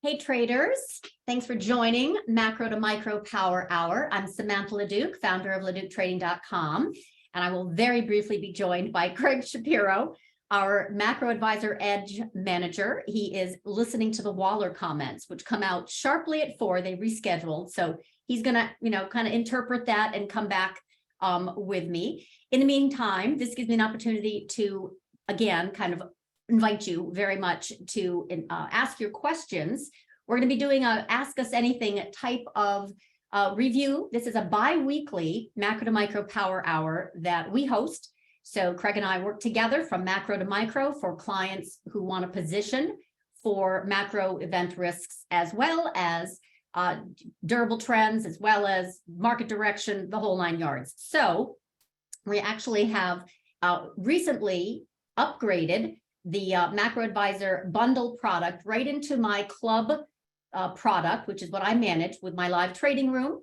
Hey traders, thanks for joining Macro to Micro Power Hour. I'm Samantha LaDuc, founder of LaDucTrading.com, and I will very briefly be joined by Craig Shapiro, our MacroAdvisor EDGE manager. He is listening to the Waller comments, which come out sharply at 4. They rescheduled, so he's gonna, kind of interpret that and come back with me. In the meantime, this gives me an opportunity to, again, kind of invite you very much to ask your questions. We're going to be doing a Ask Us Anything type of review. This is a bi-weekly Macro to Micro Power Hour that we host. So Craig and I work together from macro to micro for clients who want to position for macro event risks, as well as durable trends, as well as market direction, the whole 9 yards. So we actually have recently upgraded the MacroAdvisor bundle product right into my club product, which is what I manage with my live trading room.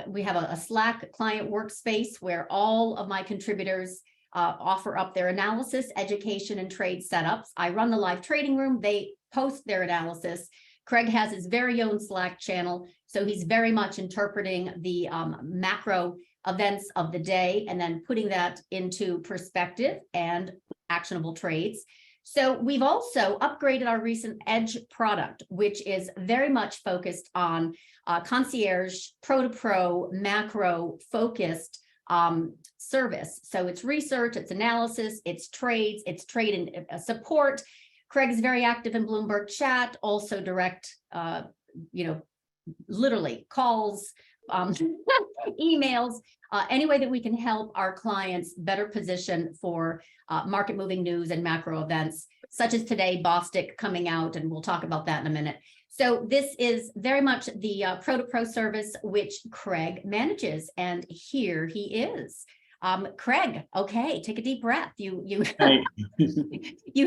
We have a Slack client workspace where all of my contributors offer up their analysis, education, and trade setups. I run the live trading room. They post their analysis. Craig has his very own Slack channel, so he's very much interpreting the macro events of the day and then putting that into perspective and actionable trades. So we've also upgraded our recent Edge product, which is very much focused on concierge, pro-to-pro, macro-focused service. So it's research, it's analysis, it's trades, it's trade and support. Craig is very active in Bloomberg chat, also direct, literally calls, emails, any way that we can help our clients better position for market moving news and macro events, such as today, Bostic coming out, and we'll talk about that in a minute. So this is very much the pro-to-pro service, which Craig manages, and here he is. Craig, okay, take a deep breath. You you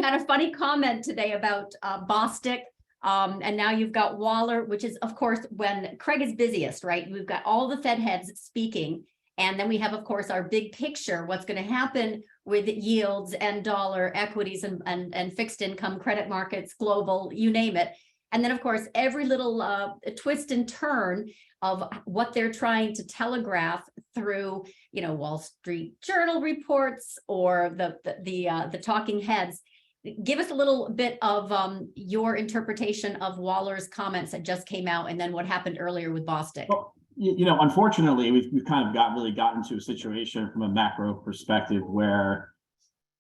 had a funny comment today about Bostic. And now you've got Waller, which is, of course, when Craig is busiest, right? We've got all the Fed heads speaking. And then we have, of course, our big picture, what's going to happen with yields and dollar equities and fixed income, credit markets, global, you name it. And then, of course, every little twist and turn of what they're trying to telegraph through, Wall Street Journal reports or the talking heads. Give us a little bit of your interpretation of Waller's comments that just came out, and then what happened earlier with Bostic. Well, unfortunately, we've kind of gotten to a situation from a macro perspective where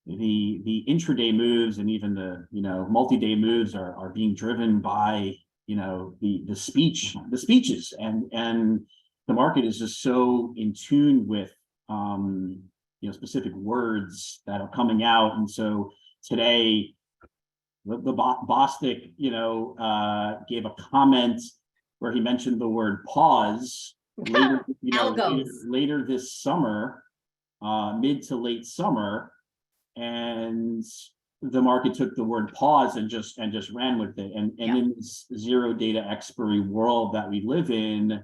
the intraday moves and even the multi-day moves are being driven by the speeches and the market is just so in tune with specific words that are coming out, and so today, the Bostic, gave a comment where he mentioned the word pause later this summer, mid to late summer, and the market took the word pause and just ran with it. And in this zero data expiry world that we live in,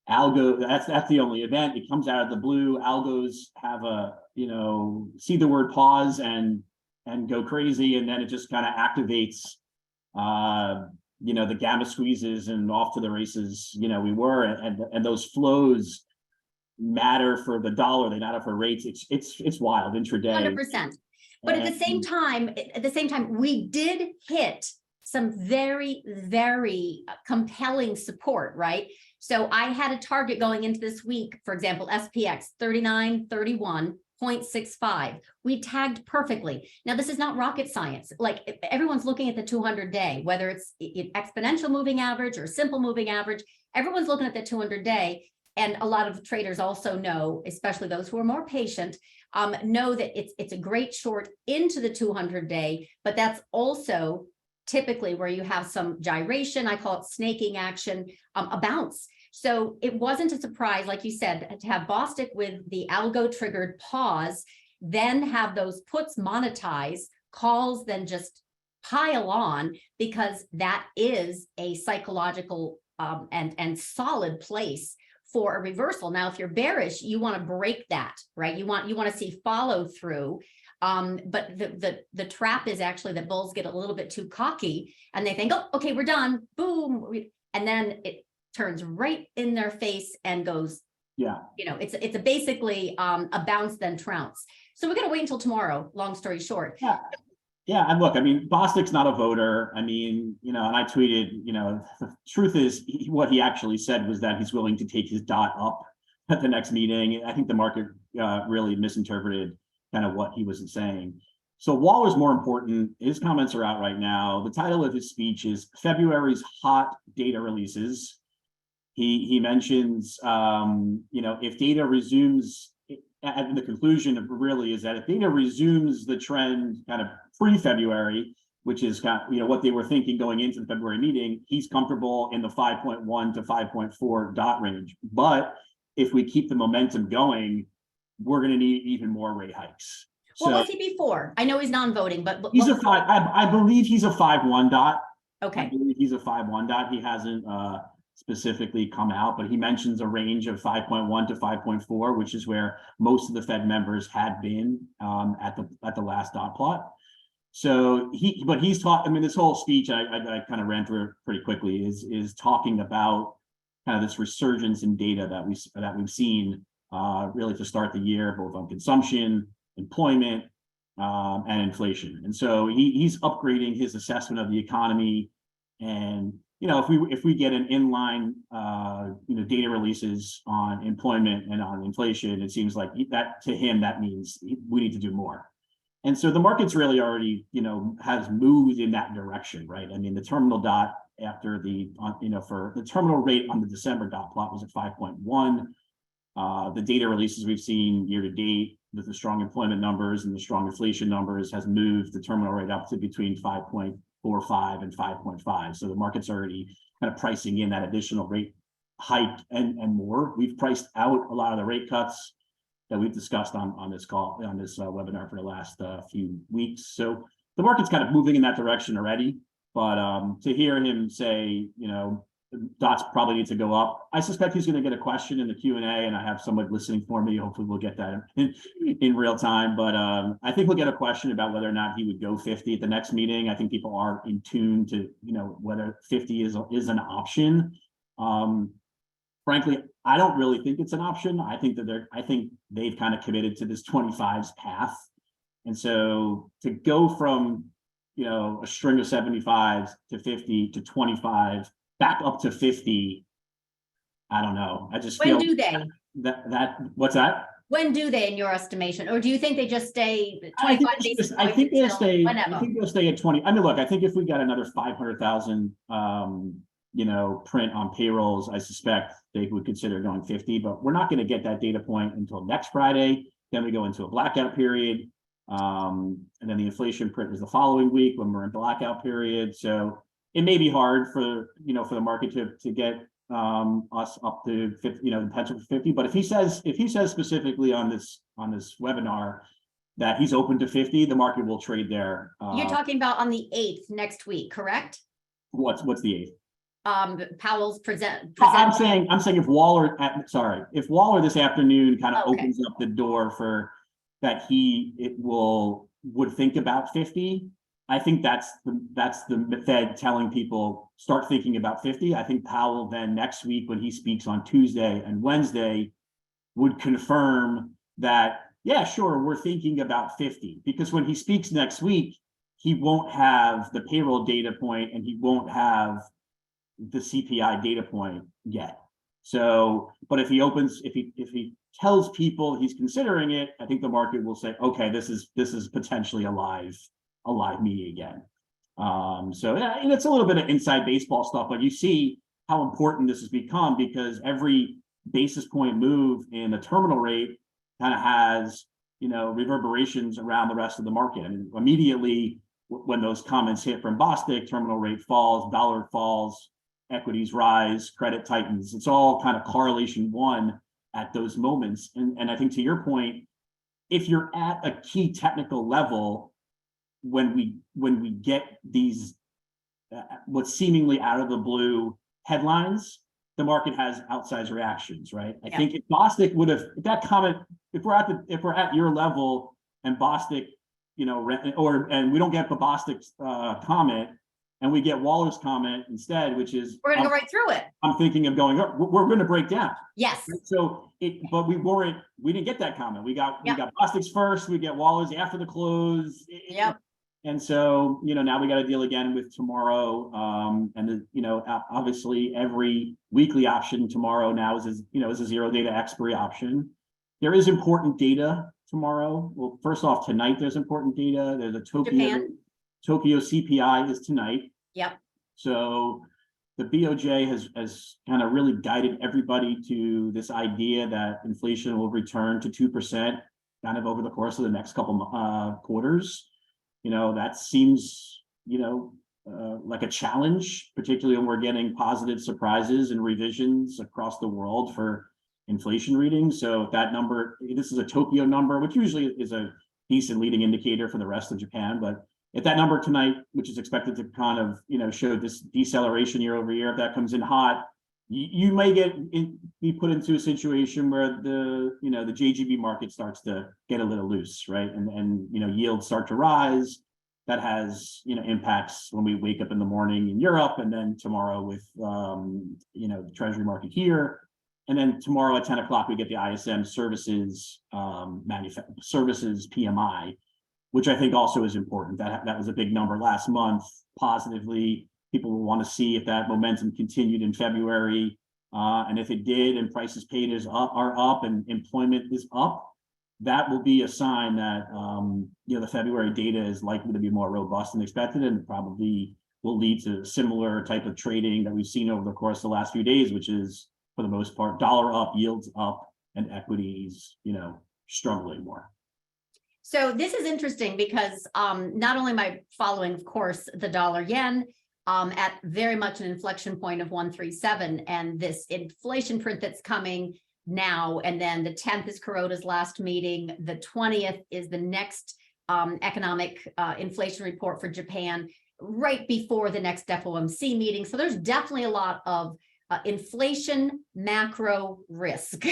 algo, that's the only event. It comes out of the blue. Algos have a see the word pause and go crazy, and then it just kind of activates the gamma squeezes and off to the races we were, and those flows matter for the dollar, they matter for rates. It's wild intraday. 100%. But at the same time, we did hit some very, very compelling support, right? So I had a target going into this week, for example, SPX 3931.65. We tagged perfectly. Now, this is not rocket science. Like, everyone's looking at the 200-day, whether it's exponential moving average or simple moving average, everyone's looking at the 200-day. And a lot of traders also know, especially those who are more patient, know that it's a great short into the 200-day, but that's also typically where you have some gyration. I call it snaking action, a bounce. So it wasn't a surprise, like you said, to have Bostic with the algo triggered pause, then have those puts monetize, calls then just pile on, because that is a psychological and solid place for a reversal. Now, if you're bearish, you want to break that, right? You want to see follow through. But the trap is actually that bulls get a little bit too cocky and they think, oh, okay, we're done, boom, and then it turns right in their face and goes, Yeah. It's basically a bounce then trounce. So we're going to wait until tomorrow, long story short. Yeah. Yeah, and look, I mean, Bostic's not a voter. I mean, and I tweeted, the truth is what he actually said was that he's willing to take his dot up at the next meeting. I think the market really misinterpreted kind of what he was saying. So Waller's more important. His comments are out right now. The title of his speech is February's Hot Data Releases. He mentions, if data resumes, and the conclusion of really is that if data resumes the trend kind of pre-February, which is kind of, what they were thinking going into the February meeting, he's comfortable in the 5.1 to 5.4 dot range. But if we keep the momentum going, we're going to need even more rate hikes. What was he before? I know he's non-voting, but he's a five. I believe he's a 5.1 dot. Okay. I believe he's a 5.1 dot. He hasn't specifically come out, but he mentions a range of 5.1 to 5.4, which is where most of the Fed members had been at the last dot plot. So he's talking. I mean, this whole speech I kind of ran through it pretty quickly is talking about kind of this resurgence in data that we've seen really to start the year, both on consumption, employment, and inflation. And so he's upgrading his assessment of the economy. And if we get an inline data releases on employment and on inflation, it seems like that to him that means we need to do more. And so the market's really already has moved in that direction, right? I mean, the terminal dot after for the terminal rate on the December dot plot was at 5.1. The data releases we've seen year to date with the strong employment numbers and the strong inflation numbers has moved the terminal rate up to between 5.45 and 5.5. So the market's already kind of pricing in that additional rate hike and more. We've priced out a lot of the rate cuts that we've discussed on this call, on this webinar for the last few weeks. So the market's kind of moving in that direction already. But to hear him say, dots probably need to go up, I suspect he's going to get a question in the Q&A, and I have someone listening for me. Hopefully we'll get that in real time. But I think we'll get a question about whether or not he would go 50 at the next meeting. I think people are in tune to, whether 50 is an option. Frankly, I don't really think it's an option. I think they've kind of committed to this 25s path. And so to go from, a string of 75s to 50 to 25, back up to 50, I don't know. I just feel when do they? That what's that? When do they, in your estimation, or do you think they just stay 25 basis points? I think they'll stay. Whenever? I think they'll stay at 20. I mean, look, I think if we got another 500,000, print on payrolls, I suspect they would consider going 50. But we're not going to get that data point until next Friday. Then we go into a blackout period, and then the inflation print is the following week when we're in blackout period. So it may be hard for the market to get us up to 50, the potential for 50. But if he says specifically on this webinar that he's open to 50, the market will trade there. You're talking about on the 8th next week, correct? What's the 8th? Powell's present. I'm saying if Waller this afternoon kind of opens up the door for that would think about 50. I think that's the Fed telling people start thinking about 50. I think Powell then next week when he speaks on Tuesday and Wednesday would confirm that, yeah, sure, we're thinking about 50, because when he speaks next week, he won't have the payroll data point and he won't have the CPI data point yet. So, but if he tells people he's considering it, I think the market will say, okay, this is potentially a live meeting again. So yeah, and it's a little bit of inside baseball stuff, but you see how important this has become, because every basis point move in the terminal rate kind of has, reverberations around the rest of the market. I mean, immediately when those comments hit from Bostic, terminal rate falls, dollar falls, equities rise, credit tightens. It's all kind of correlation one at those moments. And I think to your point, if you're at a key technical level, when we get these what's seemingly out of the blue headlines, the market has outsized reactions, right? I think if Bostic would have that comment, if we're at your level and Bostic and we don't get Bobostic's comment, and we get Waller's comment instead, which is We're going to go right through it. I'm thinking of going, oh, we're going to break down. Yes. So but we didn't get that comment. We got Bobostic's first, we get Waller's after the close. Yep. And so, now we got to deal again with tomorrow. Obviously every weekly option tomorrow now is a zero data expiry option. There is important data tomorrow. Well, first off, tonight there's important data. There's a Tokyo CPI is tonight. Yep. So the BOJ has kind of really guided everybody to this idea that inflation will return to 2% kind of over the course of the next couple quarters. That seems, like a challenge, particularly when we're getting positive surprises and revisions across the world for inflation readings. So if that number, this is a Tokyo number, which usually is a decent leading indicator for the rest of Japan, but if that number tonight, which is expected to kind of, show this deceleration year over year, if that comes in hot, you may be put into a situation where the JGB market starts to get a little loose, right? And yields start to rise. That has, impacts when we wake up in the morning in Europe, and then tomorrow with, the Treasury market here. And then tomorrow at 10 o'clock, we get the ISM services, services PMI, which I think also is important. That was a big number last month positively. People will want to see if that momentum continued in February. And if it did and prices paid are up and employment is up, that will be a sign that the February data is likely to be more robust than expected, and probably will lead to similar type of trading that we've seen over the course of the last few days, which is for the most part dollar up, yields up, and equities struggling more. So this is interesting because not only am I following, of course, the dollar yen at very much an inflection point of 137, and this inflation print that's coming now, and then the 10th is Kuroda's last meeting, the 20th is the next economic inflation report for Japan, right before the next FOMC meeting. So there's definitely a lot of inflation macro risk,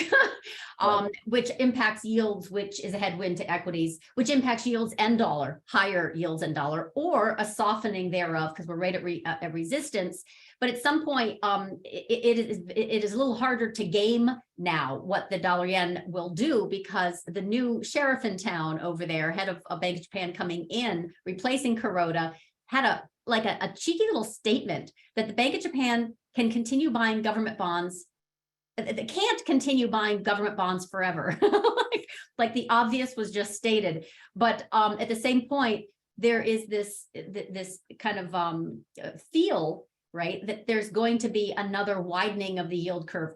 which impacts yields, which is a headwind to equities, which impacts yields and dollar, higher yields and dollar, or a softening thereof because we're right at resistance. But at some point, it is a little harder to game now what the dollar yen will do, because the new sheriff in town over there, head of Bank of Japan coming in, replacing Kuroda, had a cheeky little statement that the Bank of Japan can continue buying government bonds. They can't continue buying government bonds forever. like the obvious was just stated. But at the same point, there is this kind of feel, right, that there's going to be another widening of the yield curve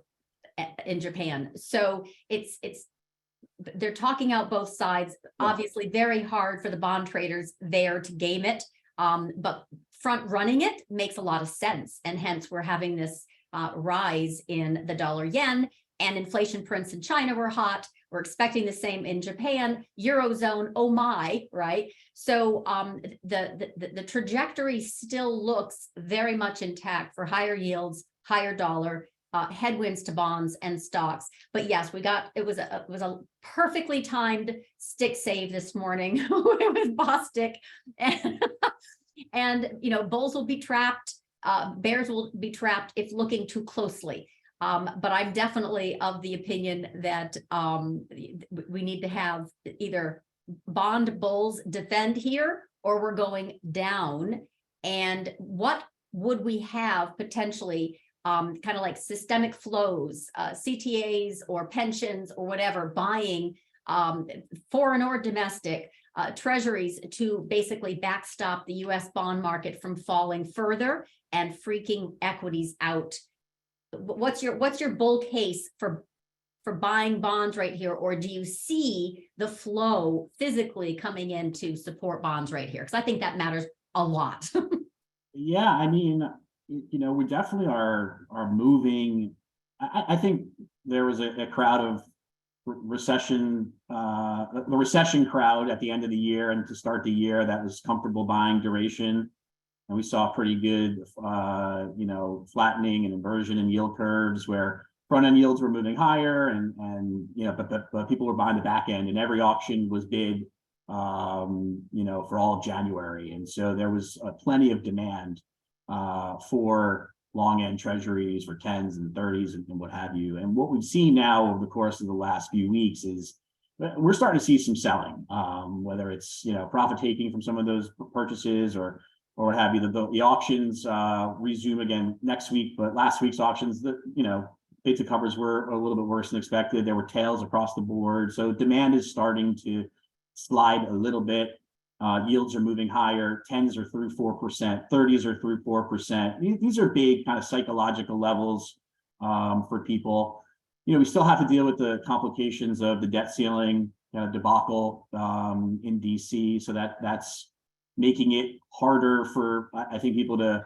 in Japan. So they're talking out both sides. Obviously, very hard for the bond traders there to game it. But front running it makes a lot of sense. And hence we're having this rise in the dollar yen, and inflation prints in China were hot. We're expecting the same in Japan, Eurozone, oh my, right? So the trajectory still looks very much intact for higher yields, higher dollar, headwinds to bonds and stocks. But yes, it was a perfectly timed stick save this morning with Bostic, and bulls will be trapped, bears will be trapped if looking too closely. But I'm definitely of the opinion that we need to have either bond bulls defend here, or we're going down. And what would we have potentially kind of like systemic flows, CTAs or pensions or whatever, buying foreign or domestic treasuries to basically backstop the US bond market from falling further and freaking equities out? What's your bull case for buying bonds right here? Or do you see the flow physically coming in to support bonds right here? Because I think that matters a lot. Yeah, I mean, we definitely are moving. I think there was a crowd of the recession crowd at the end of the year and to start the year that was comfortable buying duration. And we saw pretty good, flattening and inversion in yield curves where front end yields were moving higher, but people were buying the back end, and every auction was bid for all of January. And so there was plenty of demand for long end treasuries for 10s and 30s and what have you. And what we've seen now over the course of the last few weeks is we're starting to see some selling, whether it's, profit taking from some of those purchases or what have you. The auctions resume again next week, but last week's auctions, bids to covers were a little bit worse than expected. There were tails across the board. So demand is starting to slide a little bit. Yields are moving higher. 10s are through 4%, 30s are through 4%. These are big kind of psychological levels for people. We still have to deal with the complications of the debt ceiling debacle in DC. So that's making it harder for, I think, people to,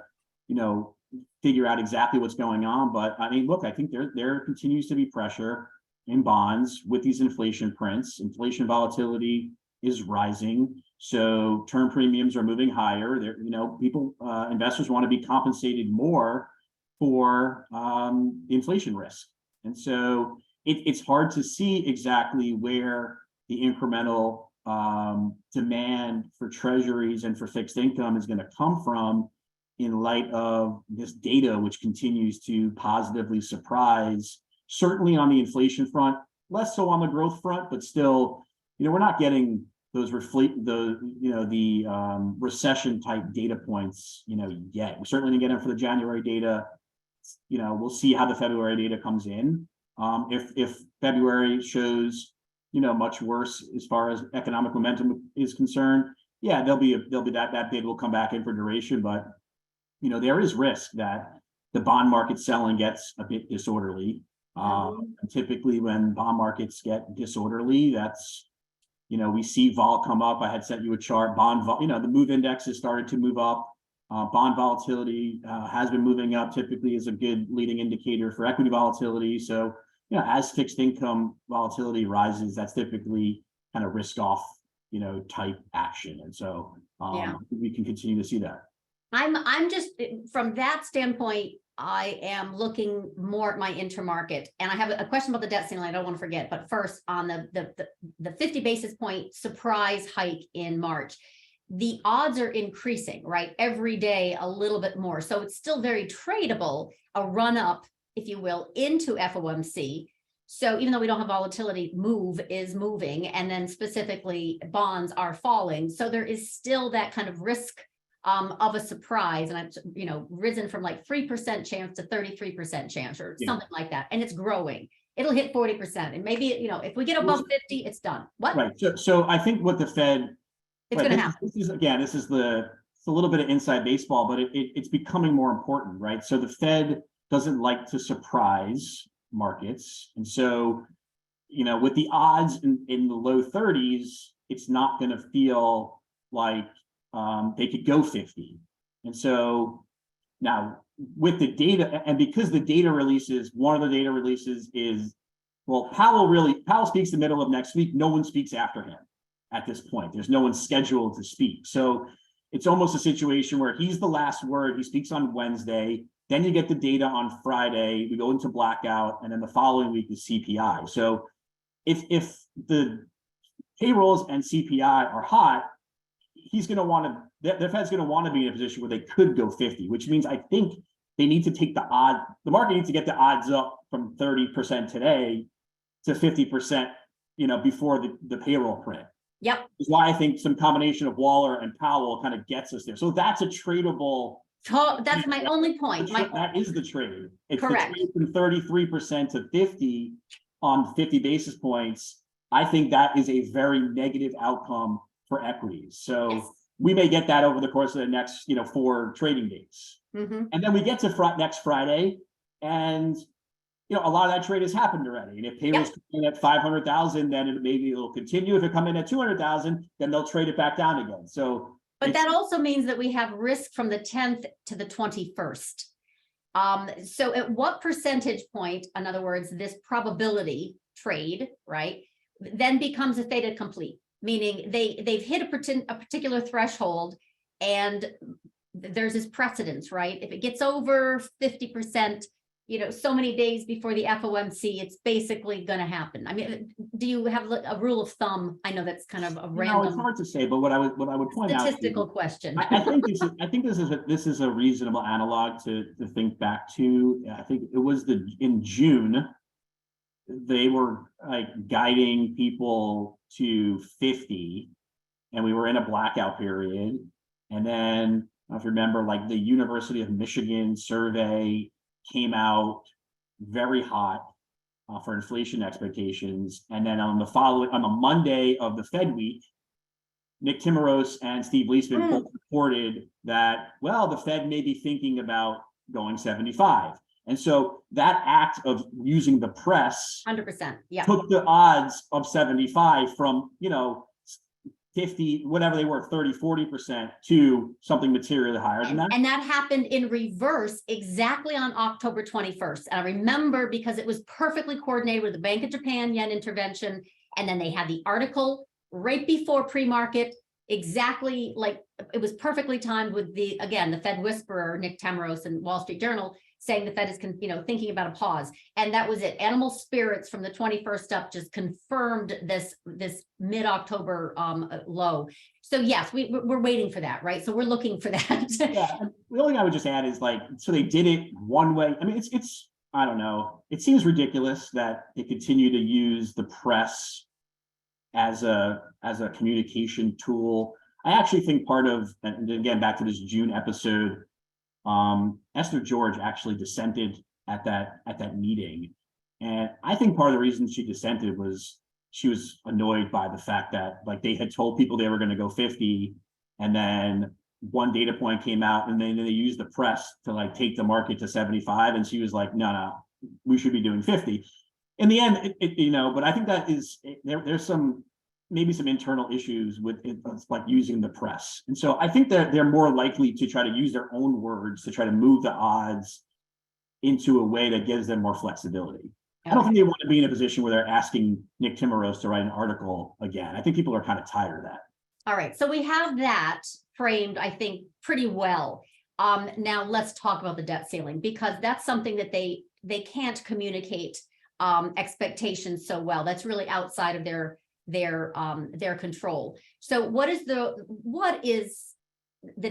figure out exactly what's going on. But I mean, look, I think there continues to be pressure in bonds with these inflation prints. Inflation volatility is rising. So term premiums are moving higher. There, investors want to be compensated more for inflation risk. And so it's hard to see exactly where the incremental demand for treasuries and for fixed income is going to come from in light of this data, which continues to positively surprise, certainly on the inflation front, less so on the growth front, but still, we're not getting those recession type data points, yet. We're certainly gonna get them for the January data. We'll see how the February data comes in. If February shows, much worse as far as economic momentum is concerned, yeah, there'll be that bid will come back in for duration, but there is risk that the bond market selling gets a bit disorderly. And typically when bond markets get disorderly, that's, we see vol come up. I had sent you a chart. The move index has started to move up. Bond volatility has been moving up, typically is a good leading indicator for equity volatility. So, as fixed income volatility rises, that's typically kind of risk off, type action. And so we can continue to see that. I'm just, from that standpoint, I am looking more at my intermarket, and I have a question about the debt ceiling I don't want to forget. But first, on the 50 basis point surprise hike in March, the odds are increasing, right? Every day a little bit more. So it's still very tradable, a run up, if you will, into FOMC. So even though we don't have volatility, move is moving, and then specifically bonds are falling. So there is still that kind of risk of a surprise, and I've risen from like 3% chance to 33% chance or something like that, and it's growing. It'll hit 40%, and maybe if we get above 50, it's done. What? Right. So I think what the Fed, it's going to happen. It's a little bit of inside baseball, but it's becoming more important, right? So the Fed doesn't like to surprise markets, and so with the odds in the low 30s, it's not going to feel like they could go 50. And so now with the data, and because the data releases, one of the data releases is, well, Powell speaks the middle of next week. No one speaks after him at this point. There's no one scheduled to speak. So it's almost a situation where he's the last word. He speaks on Wednesday. Then you get the data on Friday. We go into blackout, and then the following week is CPI. So if the payrolls and CPI are hot, he's going to want to, the Fed's going to want to be in a position where they could go 50, which means I think they need to take the market needs to get the odds up from 30% today to 50%, before the payroll print. Yep. Is why I think some combination of Waller and Powell kind of gets us there. So that's a tradable. That's my only point. That is the trade. It's correct. The trade from 33% to 50 on 50 basis points. I think that is a very negative outcome for equities. So yes, we may get that over the course of the next, 4 trading days. And then we get to next Friday, and a lot of that trade has happened already. And if payrolls come in at 500,000, then maybe it'll continue. If it come in at 200,000, then they'll trade it back down again. So, but that also means that we have risk from the 10th to the 21st. So at what percentage point, in other words, this probability trade, right, then becomes a fait accompli, meaning they've hit a particular threshold, and there's this precedence, right? If it gets over 50%, so many days before the FOMC, it's basically going to happen. I mean, do you have a rule of thumb? I know that's kind of a It's random hard to say, but what I would point out, statistical question. I think this is a reasonable analog to think back to. I think it was in June, they were like guiding people to 50, and we were in a blackout period. And then, I don't know if you remember, like the University of Michigan survey came out very hot for inflation expectations. And then on a Monday of the Fed week, Nick Timiraos and Steve Leisman both reported that, well, the Fed may be thinking about going 75. And so that act of using the press 100%, yeah, took the odds of 75 from, 50, whatever they were, 30, 40% to something materially higher than that. And that happened in reverse exactly on October 21st. And I remember because it was perfectly coordinated with the Bank of Japan yen intervention. And then they had the article right before pre-market, exactly like it was perfectly timed with the Fed whisperer, Nick Timiraos in Wall Street Journal, saying the Fed is, thinking about a pause. And that was it. Animal spirits from the 21st up just confirmed this mid-October low. So yes, we're waiting for that, right? So we're looking for that. Yeah. The only thing I would just add is so they did it one way. I mean, it's I don't know. It seems ridiculous that they continue to use the press as a communication tool. I actually think part of, and again, back to this June episode, Esther George actually dissented at that meeting. And I think part of the reason she dissented was she was annoyed by the fact that like they had told people they were going to go 50, and then one data point came out, and then they used the press to like take the market to 75. And she was like, no, we should be doing 50. In the end, but I think that is there's maybe some internal issues with it, like using the press. And so I think that they're more likely to try to use their own words to try to move the odds into a way that gives them more flexibility. Okay. I don't think they want to be in a position where they're asking Nick Timiraos to write an article again. I think people are kind of tired of that. All right, so we have that framed, I think, pretty well. Now let's talk about the debt ceiling, because that's something that they can't communicate expectations so well. That's really outside of their control. So what is the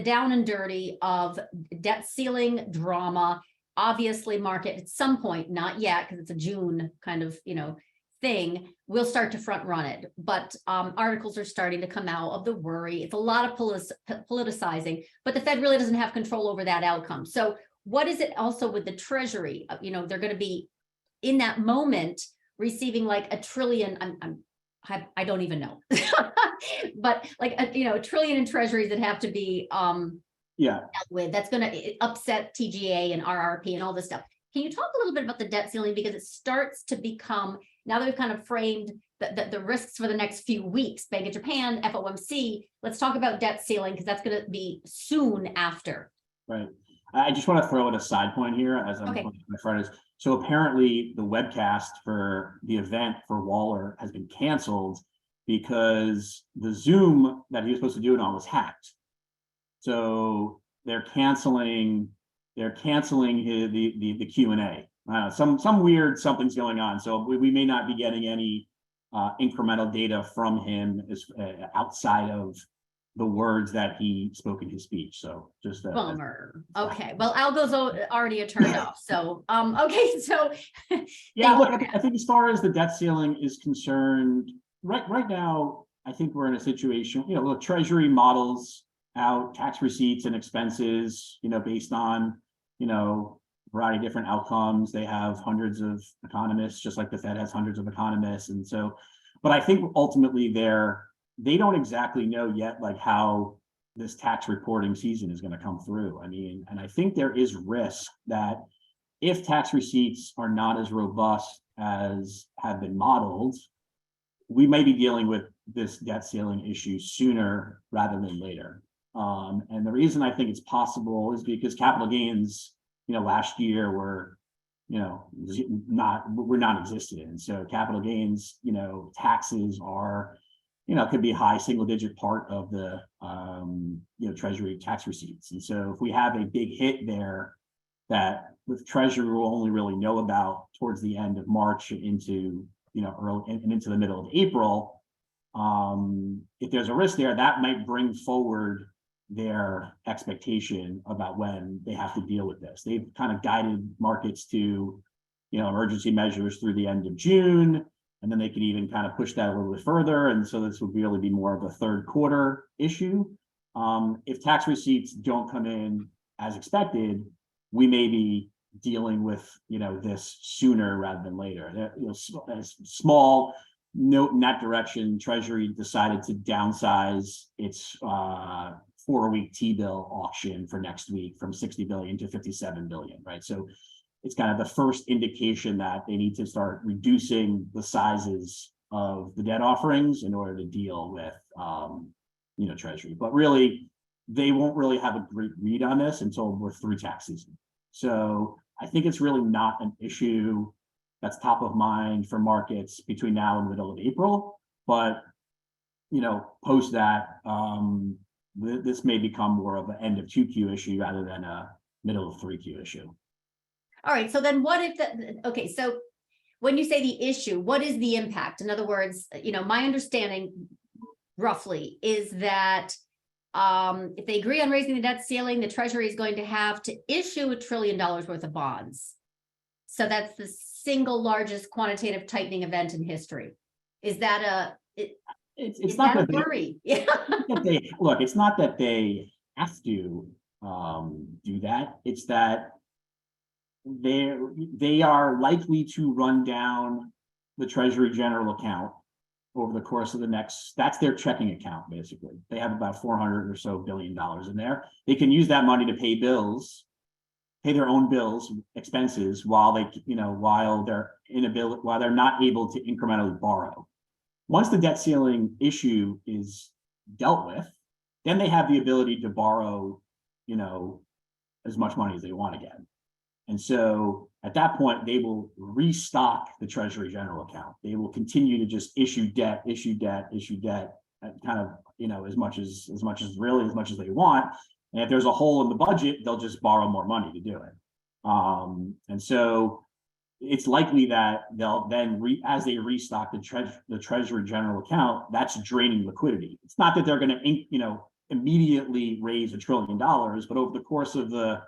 down and dirty of debt ceiling drama? Obviously, market at some point, not yet, because it's a June kind of thing, we'll start to front run it. But articles are starting to come out of the worry. It's a lot of politicizing, but the Fed really doesn't have control over that outcome. So what is it also with the Treasury? They're going to be in that moment receiving like $1 trillion. I don't even know, but like $1 trillion in treasuries that have to be dealt with. That's going to upset TGA and RRP and all this stuff. Can you talk a little bit about the debt ceiling, because it starts to become, now that we've kind of framed the risks for the next few weeks, Bank of Japan, FOMC. Let's talk about debt ceiling, because that's going to be soon after. Right. I just want to throw in a side point here as I'm looking at my Fridays. So apparently the webcast for the event for Waller has been canceled because the Zoom that he was supposed to do it on was hacked. So they're canceling the Q&A. Some weird something's going on. So we may not be getting any incremental data from him outside of the words that he spoke in his speech. So just bummer. Okay, well, Algo's already turned off. So okay, so yeah, look, I think as far as the debt ceiling is concerned, right now, I think we're in a situation. Look, Treasury models out tax receipts and expenses, based on a variety of different outcomes. They have hundreds of economists, just like the Fed has hundreds of economists, and so. But I think ultimately they don't exactly know yet, like how this tax reporting season is going to come through. I mean, and I think there is risk that if tax receipts are not as robust as have been modeled, we may be dealing with this debt ceiling issue sooner rather than later. And the reason I think it's possible is because capital gains, last year were, non-existent. And so capital gains, taxes are, could be a high single-digit part of the Treasury tax receipts. And so if we have a big hit there, that with Treasury we'll only really know about towards the end of March into, early and into the middle of April. If there's a risk there, that might bring forward their expectation about when they have to deal with this. They've kind of guided markets to, emergency measures through the end of June, and then they could even kind of push that a little bit further. And so this would really be more of a third quarter issue. If tax receipts don't come in as expected, we may be dealing with, this sooner rather than later. Small note in that direction, Treasury decided to downsize its 4-week T-bill auction for next week from 60 billion to 57 billion, right? So it's kind of the first indication that they need to start reducing the sizes of the debt offerings in order to deal with, Treasury. But really, they won't really have a great read on this until we're through tax season. So I think it's really not an issue that's top of mind for markets between now and the middle of April. But, post that, this may become more of an end of 2Q issue rather than a middle of 3Q issue. All right. So then what if okay, so when you say the issue, what is the impact? In other words, my understanding roughly is that if they agree on raising the debt ceiling, the Treasury is going to have to issue $1 trillion worth of bonds. So that's the single largest quantitative tightening event in history. Is that it's not that a worry? Yeah. Look, it's not that they have to do that. It's that they are likely to run down the Treasury general account over the course of that's their checking account, basically. They have about $400 or so billion in there. They can use that money to pay bills, pay their own bills, expenses, while they're not able to incrementally borrow. Once the debt ceiling issue is dealt with, then they have the ability to borrow, as much money as they want again. And so at that point, they will restock the Treasury general account. They will continue to just issue debt, kind of, as much as they want. And if there's a hole in the budget, they'll just borrow more money to do it. And so it's likely that they'll then, as they restock the Treasury general account, that's draining liquidity. It's not that they're going to, immediately raise $1 trillion, but over the course of the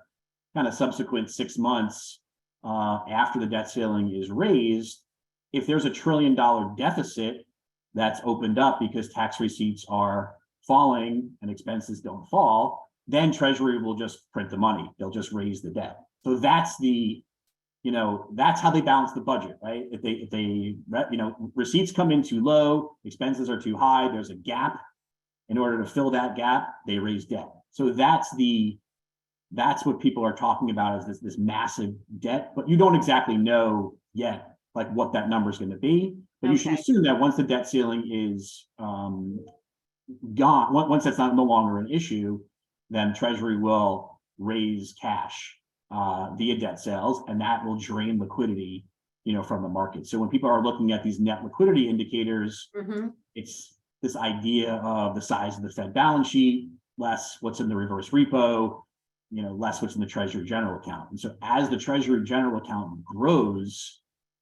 kind of subsequent 6 months after the debt ceiling is raised, if there's $1 trillion deficit that's opened up because tax receipts are falling and expenses don't fall, then Treasury will just print the money. They'll just raise the debt. So that's that's how they balance the budget, right? If they receipts come in too low, expenses are too high, there's a gap. In order to fill that gap, they raise debt. So that's what people are talking about as this massive debt, but you don't exactly know yet like what that number is going to be. But you should assume that once the debt ceiling is gone, once that's no longer an issue, then Treasury will raise cash via debt sales, and that will drain liquidity, from the market. So when people are looking at these net liquidity indicators, it's this idea of the size of the Fed balance sheet, less what's in the reverse repo, less what's in the Treasury general account. And so as the Treasury general account grows,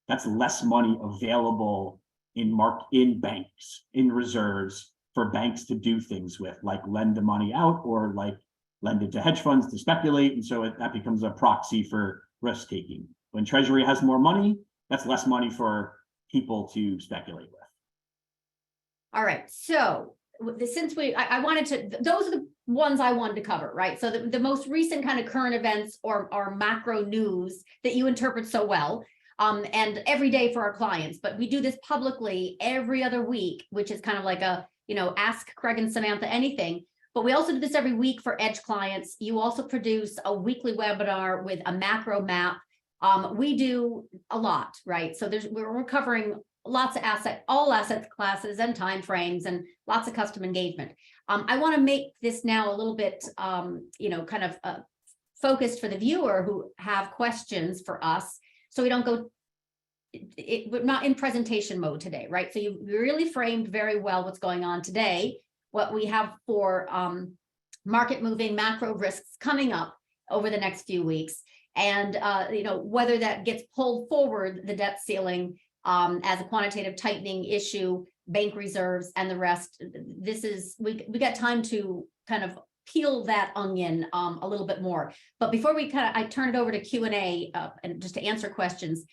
that's less money available in banks, in reserves for banks to do things with, like lend the money out or like lend it to hedge funds to speculate. And so that becomes a proxy for risk taking. When Treasury has more money, that's less money for people to speculate with. All right. So since I wanted to, those are the ones I wanted to cover, right? So the most recent kind of current events or macro news that you interpret so well, and every day for our clients, but we do this publicly every other week, which is kind of like a, ask Craig and Samantha anything. But we also do this every week for Edge clients. You also produce a weekly webinar with a macro map. We do a lot, right? So we're covering lots of all asset classes and time frames and lots of custom engagement. I want to make this now a little bit, kind of focused for the viewer who have questions for us. So we don't go, we're not in presentation mode today, right? So you really framed very well what's going on today, what we have for market moving macro risks coming up over the next few weeks. And, whether that gets pulled forward, the debt ceiling as a quantitative tightening issue, bank reserves and the rest, we got time to kind of peel that onion a little bit more. But before I turn it over to Q&A and just to answer questions,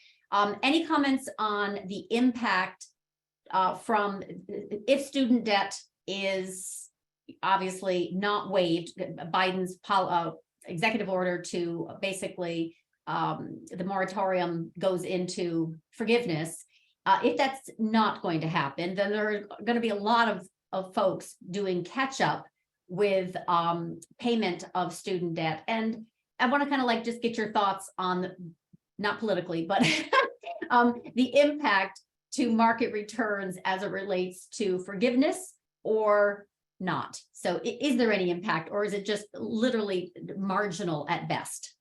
any comments on the impact from if student debt is obviously not waived, Biden's executive order to basically the moratorium goes into forgiveness. If that's not going to happen, then there are going to be a lot of folks doing catch up with payment of student debt. And I want to kind of just get your thoughts on, not politically, but the impact to market returns as it relates to forgiveness or not. So is there any impact, or is it just literally marginal at best?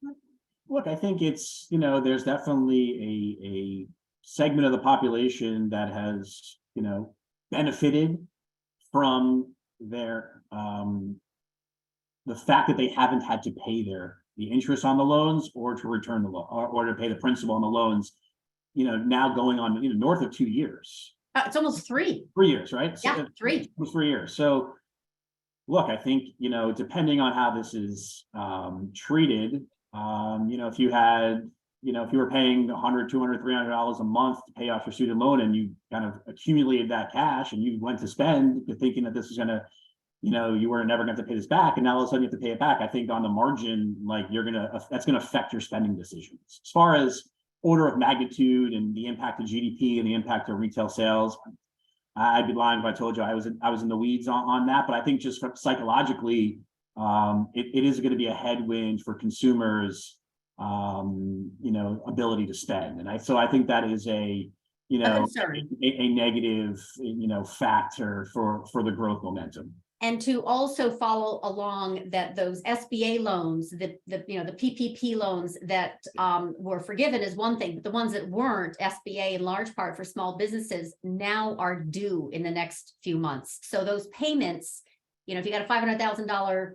Look, I think it's, there's definitely a segment of the population that has, benefited from their, the fact that they haven't had to pay the interest on the loans or to return the loan or to pay the principal on the loans, now going on, north of 2 years. It's almost 3. 3 years, right? Yeah, So, 3. almost 3 years. So look, I think, depending on how this is treated, if you had, if you were paying $100, $200, $300 a month to pay off your student loan and you kind of accumulated that cash and you went to spend thinking that this is going to, you were never going to have to pay this back, and now all of a sudden you have to pay it back. I think on the margin, that's going to affect your spending decisions. As far as order of magnitude and the impact of GDP and the impact of retail sales, I'd be lying if I told you I was in the weeds on that. But I think just psychologically, it is going to be a headwind for consumers, ability to spend. And I think that is a negative, factor for the growth momentum. And to also follow along that those SBA loans, the PPP loans that were forgiven is one thing, but the ones that weren't, SBA in large part for small businesses, now are due in the next few months. So those payments, if you got a $500,000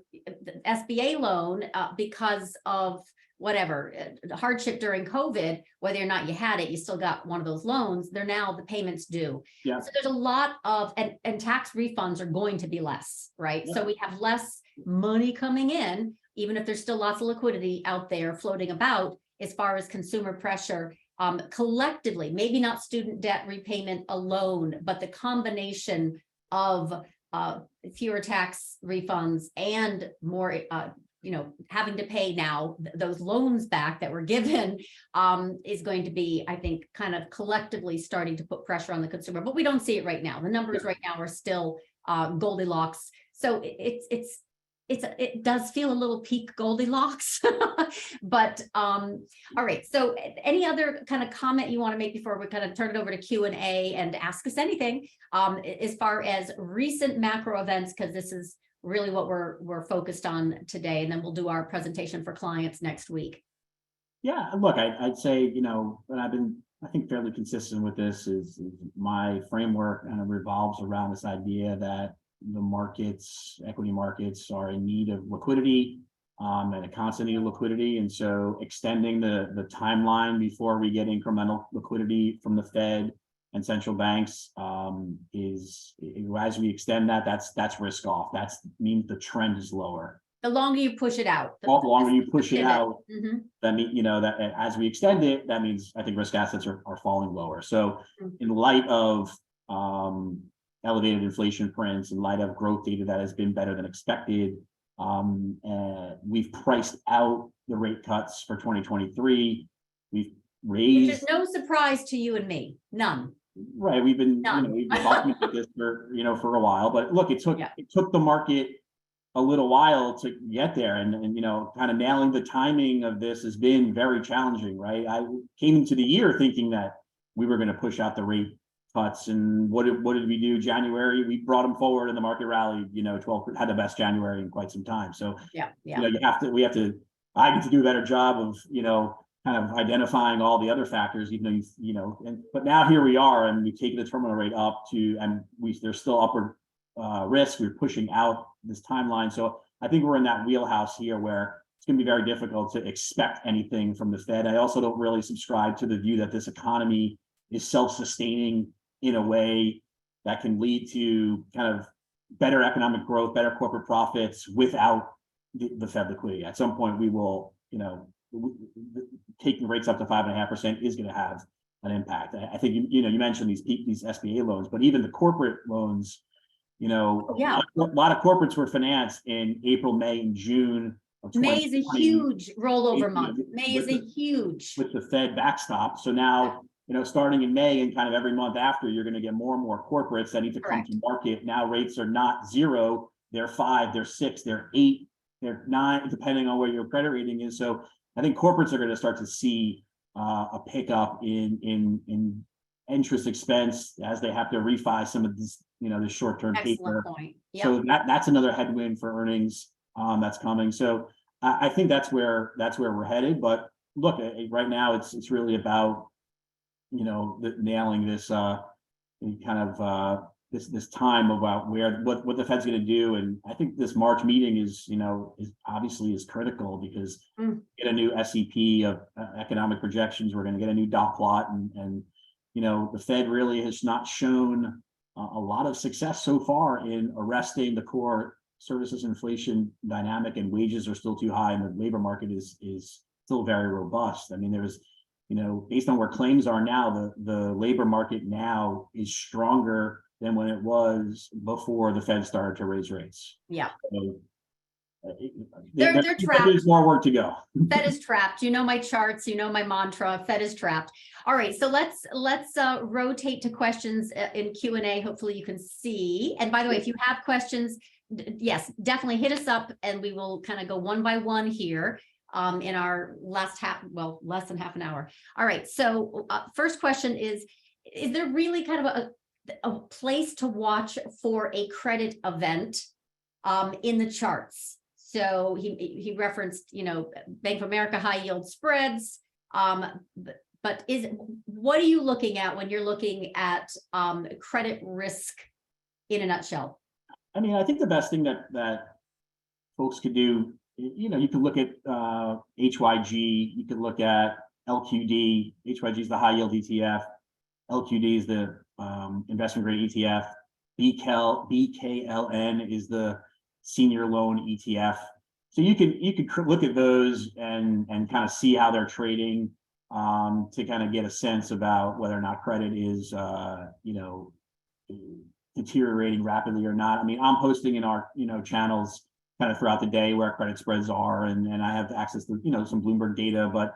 SBA loan because of whatever hardship during COVID, whether or not you had it, you still got one of those loans. They're now the payments due. Yeah. So there's a lot of, and tax refunds are going to be less, right? Yeah. So we have less money coming in, even if there's still lots of liquidity out there floating about as far as consumer pressure. Collectively, maybe not student debt repayment alone, but the combination of fewer tax refunds and more having to pay now those loans back that were given is going to be, I think, kind of collectively starting to put pressure on the consumer. But we don't see it right now. The numbers right now are still Goldilocks. So it does feel a little peak Goldilocks. But all right. So any other kind of comment you want to make before we kind of turn it over to Q&A and ask us anything as far as recent macro events, because this is really what we're focused on today, and then we'll do our presentation for clients next week. Yeah, look, I'd say, and I've been, I think, fairly consistent with this, is my framework kind of revolves around this idea that the markets, equity markets, are in need of liquidity and a constant need of liquidity. And so extending the timeline before we get incremental liquidity from the Fed and central banks is, as we extend that, that's risk off. That means the trend is lower. The longer you push it out, the longer you push it out, mm-hmm. that means, that as we extend it, that means I think risk assets are falling lower. So in light of elevated inflation prints, in light of growth data that has been better than expected, we've priced out the rate cuts for 2023. We've raised. There's no surprise to you and me, none. Right, we've been we've been talking about this for a while, but look, it took the market a little while to get there, and kind of nailing the timing of this has been very challenging, right? I came into the year thinking that we were going to push out the rate cuts, and what did we do? January, we brought them forward, and the market rallied. 12 had the best January in quite some time. So we have to. I need to do a better job of kind of identifying all the other factors, even though but now here we are, and we've taken the terminal rate up to, and there's still upward risk. We're pushing out this timeline, so I think we're in that wheelhouse here where it's going to be very difficult to expect anything from the Fed. I also don't really subscribe to the view that this economy is self-sustaining in a way that can lead to kind of better economic growth, better corporate profits without the Fed liquidity. At some point, we will, taking rates up to 5.5% is going to have an impact. I think you mentioned these SBA loans, but even the corporate loans, a lot of corporates were financed in April, May, and June of 2020. May is a huge rollover month. May is a huge with the Fed backstop. So now, starting in May and kind of every month after, you're going to get more and more corporates that need to come to market. Now rates are not 0, they're 5, they're 6, they're 8, they're 9, depending on where your credit rating is. So I think corporates are going to start to see a pickup in interest expense as they have to refi some of this, the short-term paper. Point. Yep. So that's another headwind for earnings that's coming. So I think that's where we're headed. But look, right now it's really about nailing this this time about what the Fed's going to do. And I think this March meeting is obviously critical because get a new SEP of economic projections. We're going to get a new dot plot, and the Fed really has not shown a lot of success so far in arresting the core services inflation dynamic, and wages are still too high, and the labor market is still very robust. I mean, there's based on where claims are now, the labor market now is stronger than when it was before the Fed started to raise rates. Yeah. So, they're trapped. There's more work to go. Fed is trapped. My charts, my mantra, Fed is trapped. All right. So let's rotate to questions in Q&A. Hopefully you can see. And by the way, if you have questions, yes, definitely hit us up and we will kind of go one by one here. In our less than half an hour. All right. So first question is there really kind of a place to watch for a credit event in the charts? So he referenced, Bank of America high yield spreads. But what are you looking at when you're looking at credit risk in a nutshell? I mean, I think the best thing that folks could do, you can look at HYG, you can look at LQD. HYG is the high yield ETF. LQD is the investment grade ETF. BKLN is the senior loan ETF. So you could look at those and kind of see how they're trading to kind of get a sense about whether or not credit is deteriorating rapidly or not. I mean, I'm posting in our channels kind of throughout the day where credit spreads are, and I have access to some Bloomberg data, but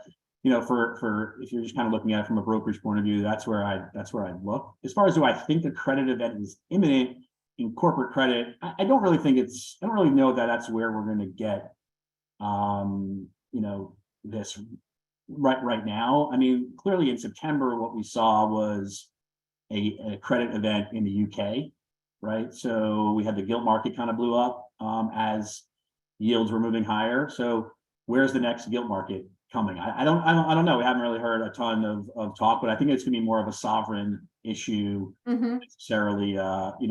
for if you're just kind of looking at it from a brokerage point of view, that's where I look. As far as do I think the credit event is imminent in corporate credit, I don't really know that that's where we're going to get this right now. I mean, clearly in September what we saw was a credit event in the UK, right? So we had the gilt market kind of blew up as yields were moving higher. So where's the next gilt market coming? I don't know. We haven't really heard a ton of talk, but I think it's going to be more of a sovereign issue, necessarily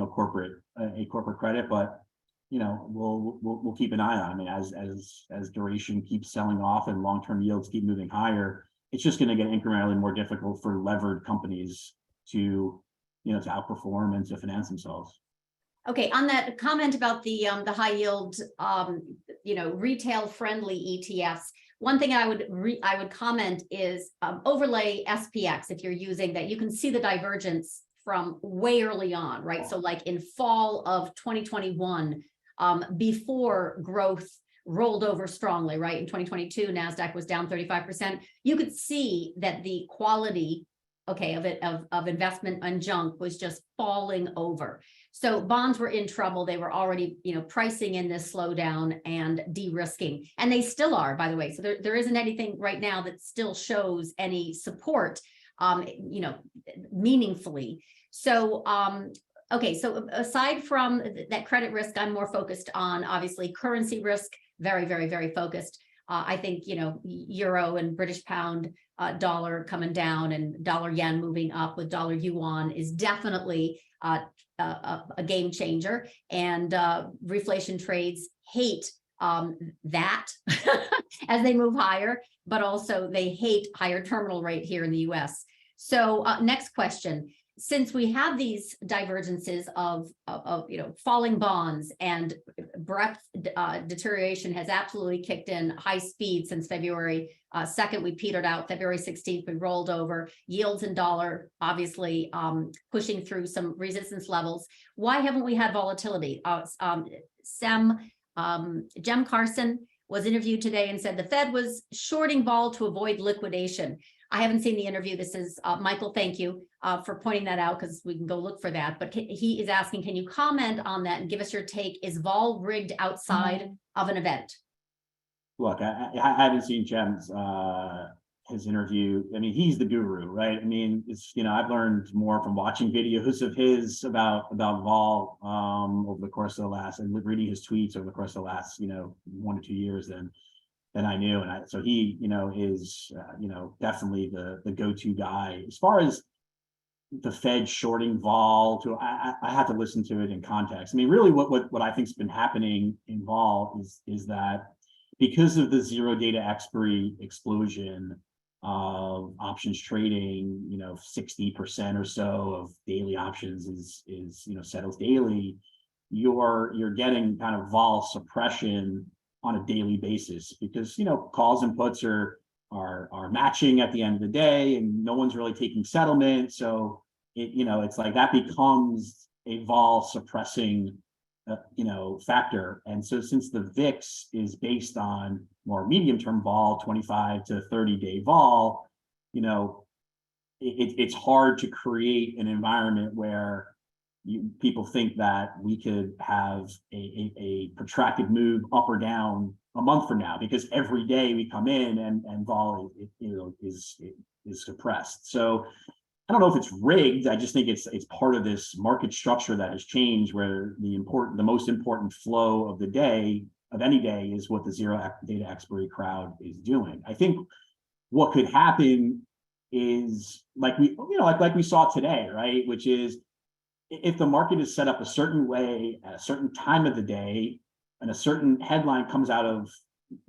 corporate credit. But we'll keep an eye on. I mean, as duration keeps selling off and long-term yields keep moving higher, it's just going to get incrementally more difficult for levered companies to outperform and to finance themselves. Okay, on that comment about the high yield, retail friendly ETFs, one thing I would comment is overlay SPX. If you're using that, you can see the divergence from way early on, right? So like in fall of 2021, before growth rolled over strongly, right? In 2022, NASDAQ was down 35%. You could see that the quality, of investment and junk was just falling over. So bonds were in trouble. They were already, pricing in this slowdown and de-risking, and they still are, by the way. So there isn't anything right now that still shows any support, meaningfully. So, so aside from that credit risk, I'm more focused on obviously currency risk, very, very, very focused. I think, euro and British pound, dollar coming down and dollar yen moving up with dollar yuan is definitely a game changer. And reflation trades hate that as they move higher, but also they hate higher terminal rate here in the US. So next question. Since we have these divergences of falling bonds and breadth deterioration has absolutely kicked in high speed since February 2nd, we petered out. February 16th, we rolled over. Yields in dollar, obviously pushing through some resistance levels. Why haven't we had volatility? Jem Carson was interviewed today and said the Fed was shorting vol to avoid liquidation. I haven't seen the interview. This is Michael. Thank you for pointing that out, because we can go look for that. But he is asking, can you comment on that and give us your take? Is vol rigged outside of an event? Look, I haven't seen Jem's his interview. I mean, he's the guru, right? I mean, it's, I've learned more from watching videos of his about vol over the course of the last, and reading his tweets over the course of the last 1 to 2 years than I knew. And so he, is, definitely the go-to guy. As far as the Fed shorting vol, I have to listen to it in context. I mean, really what I think's been happening in vol is that because of the zero data expiry explosion of options trading, 60% or so of daily options is settles daily, you're getting kind of vol suppression on a daily basis, because calls and puts are matching at the end of the day, and no one's really taking settlement. So it's like that becomes a vol suppressing factor. And so since the VIX is based on more medium term vol, 25 to 30 day vol, it's hard to create an environment where people think that we could have a protracted move up or down a month from now, because every day we come in and vol is suppressed. So I don't know if it's rigged. I just think it's part of this market structure that has changed, where the most important flow of the day, of any day, is what the zero data expiry crowd is doing. I think what could happen is like we saw today, right? Which is, if the market is set up a certain way at a certain time of the day, and a certain headline comes out of,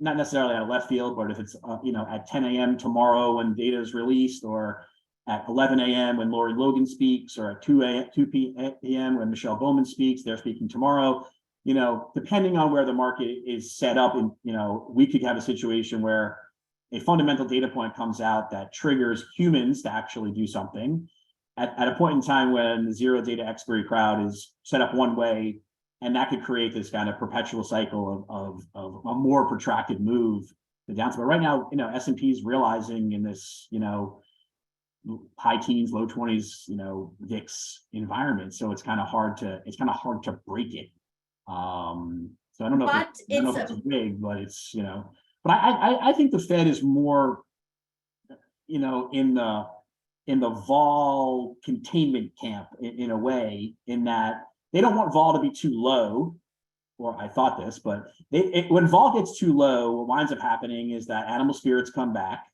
not necessarily out of left field, but if it's at 10 a.m. tomorrow when data is released, or at 11 a.m. when Lori Logan speaks, or at 2 p.m. when Michelle Bowman speaks, they're speaking tomorrow. Depending on where the market is set up, and we could have a situation where a fundamental data point comes out that triggers humans to actually do something at a point in time when the zero data expiry crowd is set up one way, and that could create this kind of perpetual cycle of a more protracted move to downside. But right now, S&P is realizing in this, high teens, low 20s, VIX environment. So it's kind of hard to break it. So I don't know if it's big, but it's, but I think the Fed is more, in the vol containment camp in a way, in that they don't want vol to be too low, or I thought this, but when vol gets too low, what winds up happening is that animal spirits come back,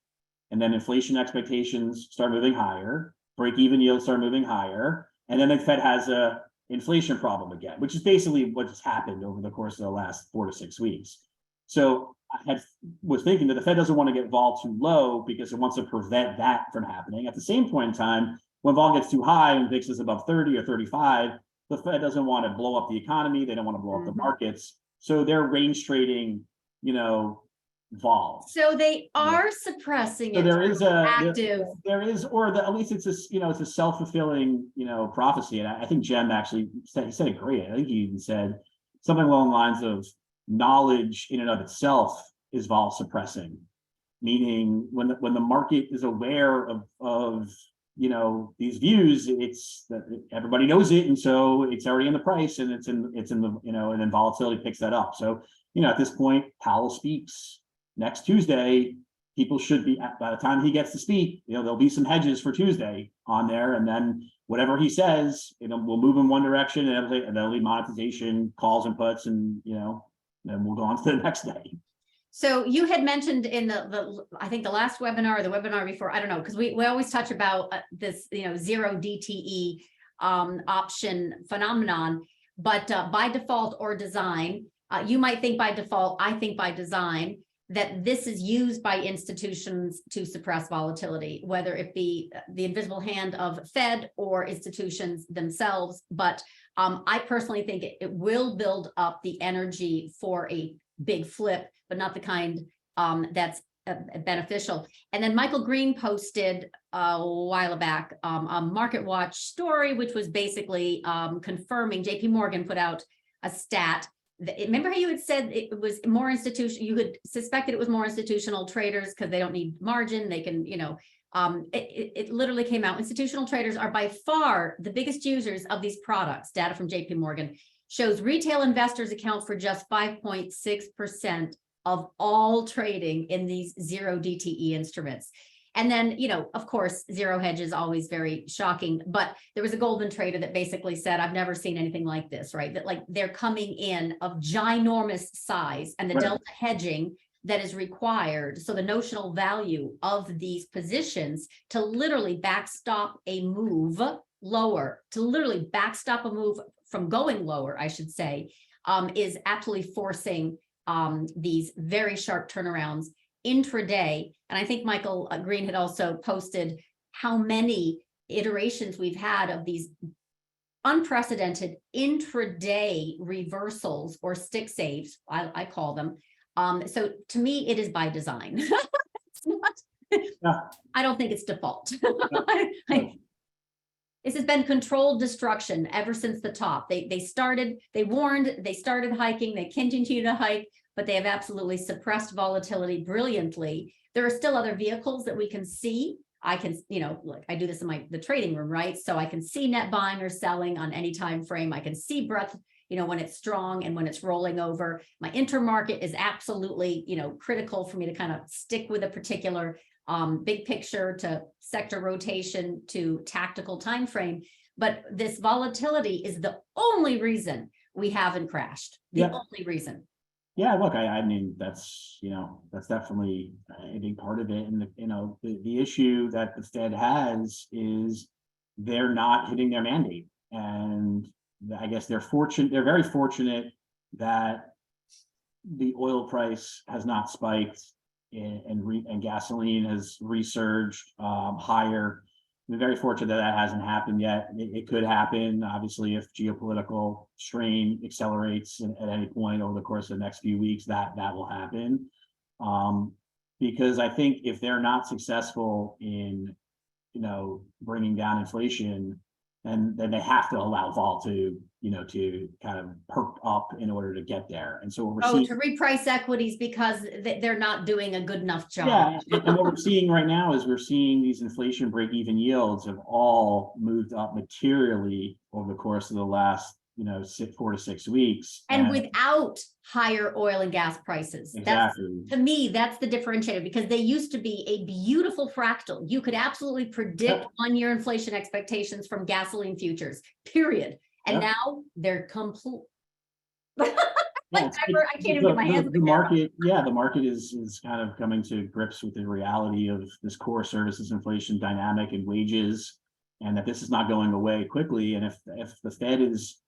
and then inflation expectations start moving higher, break-even yields start moving higher, and then the Fed has a inflation problem again, which is basically what's happened over the course of the last 4 to 6 weeks. So I was thinking that the Fed doesn't want to get vol too low, because it wants to prevent that from happening. At the same point in time, when vol gets too high and VIX is above 30 or 35, the Fed doesn't want to blow up the economy. They don't want to blow up the markets. So they're range trading, vol. So they are suppressing it. There is active. At least it's a self-fulfilling, prophecy. And I think Jem actually said it great. I think he even said something along the lines of, knowledge in and of itself is vol suppressing, meaning when the market is aware of these views, it's that everybody knows it, and so it's already in the price, and it's in the and then volatility picks that up. So at this point, Powell speaks next Tuesday. People should be, by the time he gets to speak, there'll be some hedges for Tuesday on there, and then whatever he says, we'll move in one direction, and that'll be monetization, calls and puts, and then we'll go on to the next day. So you had mentioned in the I think the last webinar or the webinar before, I don't know, because we always touch about this zero DTE option phenomenon, but by default or design, You might think by default, I think by design, that this is used by institutions to suppress volatility, whether it be the invisible hand of Fed or institutions themselves. But I personally think it will build up the energy for a big flip, but not the kind that's beneficial. And then Michael Green posted a while back a Market Watch story, which was basically confirming JP Morgan put out a stat. Remember how you had said it was more institutional, you had suspected it was more institutional traders because they don't need margin. They can, it literally came out. Institutional traders are by far the biggest users of these products. Data from JP Morgan shows retail investors account for just 5.6% of all trading in these zero DTE instruments. And then, of course, zero hedge is always very shocking, but there was a golden trader that basically said, I've never seen anything like this, right? That like they're coming in of ginormous size and the delta hedging that is required. So the notional value of these positions to literally backstop a move lower, to literally backstop a move from going lower, I should say, is absolutely forcing these very sharp turnarounds intraday. And I think Michael Green had also posted how many iterations we've had of these unprecedented intraday reversals or stick saves, I call them. So to me, it is by design. It's not, I don't think it's default. This has been controlled destruction ever since the top. They warned, they started hiking, they continue to hike, but they have absolutely suppressed volatility brilliantly. There are still other vehicles that we can see. I can, look, I do this in the trading room, right? So I can see net buying or selling on any time frame. I can see breadth, when it's strong and when it's rolling over. My intermarket is absolutely, critical for me to kind of stick with a particular big picture to sector rotation to tactical time frame. But this volatility is the only reason we haven't crashed. The only reason. Yeah, look, I mean, that's definitely a big part of it. And, the issue that the Fed has is they're not hitting their mandate. And I guess they're very fortunate that the oil price has not spiked and gasoline has resurged higher. We're very fortunate that hasn't happened yet. It could happen, obviously, if geopolitical strain accelerates at any point over the course of the next few weeks, that will happen. Because I think if they're not successful in, bringing down inflation, then they have to allow vol to kind of perk up in order to get there. And so what we're seeing to reprice equities because they're not doing a good enough job. Yeah, and what we're seeing right now is we're seeing these inflation break-even yields have all moved up materially over the course of the last 4 to 6 weeks. And without higher oil and gas prices. Exactly. To me, that's the differentiator, because they used to be a beautiful fractal. You could absolutely predict 1-year inflation expectations from gasoline futures, period. And now they're complete. I can't even get my hands on the market. Yeah, the market is kind of coming to grips with the reality of this core services inflation dynamic and wages, and that this is not going away quickly. And if the Fed is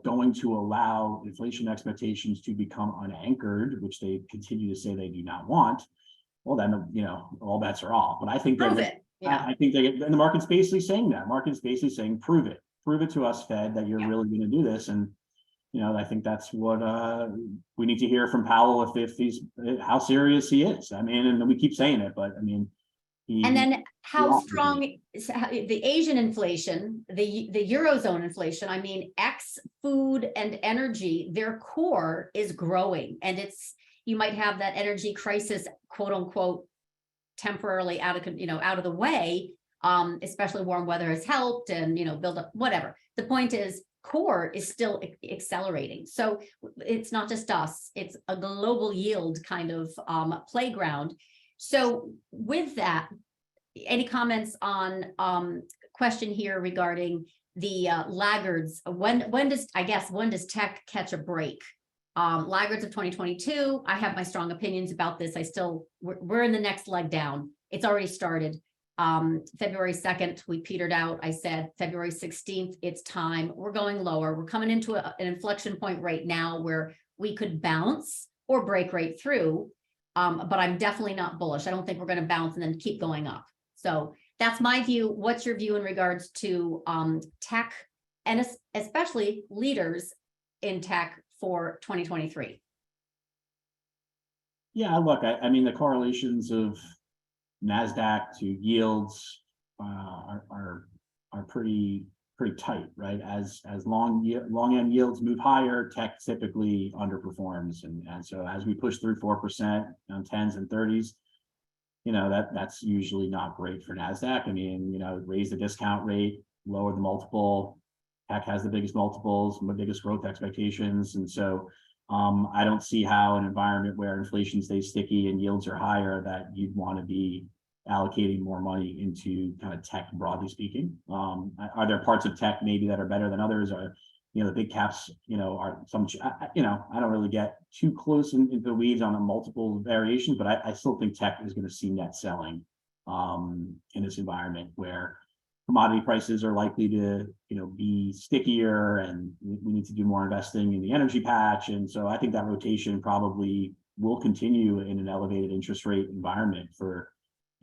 going to allow inflation expectations to become unanchored, which they continue to say they do not want, well, then, all bets are off. But I think prove it. Yeah. I think and the market's basically saying that. Market's basically saying, prove it to us, Fed, that you're really going to do this. And, I think that's what we need to hear from Powell how serious he is. I mean, and we keep saying it, but I mean, and then how strong is the Asian inflation, the Eurozone inflation, I mean, X food and energy, their core is growing. And you might have that energy crisis, quote unquote, temporarily out of the way, especially warm weather has helped and, build up, whatever. The point is, core is still accelerating. So it's not just us, it's a global yield kind of playground. So with that, any comments on question here regarding the laggards? When does tech catch a break? Laggards of 2022, I have my strong opinions about this. We're in the next leg down. It's already started. February 2nd, we petered out. I said February 16th, it's time. We're going lower. We're coming into an inflection point right now where we could bounce or break right through. But I'm definitely not bullish. I don't think we're going to bounce and then keep going up. So that's my view. What's your view in regards to tech and especially leaders in tech for 2023? Yeah, look, I mean, the correlations of NASDAQ to yields are pretty tight, right? As long end yields move higher, tech typically underperforms, and so as we push through 4% on 10s and 30s, that's usually not great for NASDAQ. I mean, raise the discount rate, lower the multiple. Tech has the biggest multiples, the biggest growth expectations, and so I don't see how an environment where inflation stays sticky and yields are higher that you'd want to be allocating more money into kind of tech, broadly speaking. Are there parts of tech maybe that are better than others? Or the big caps, are some. I don't really get too close into the weeds on the multiple variations, but I still think tech is going to see net selling in this environment where commodity prices are likely to be stickier, and we need to do more investing in the energy patch. And so I think that rotation probably will continue in an elevated interest rate environment for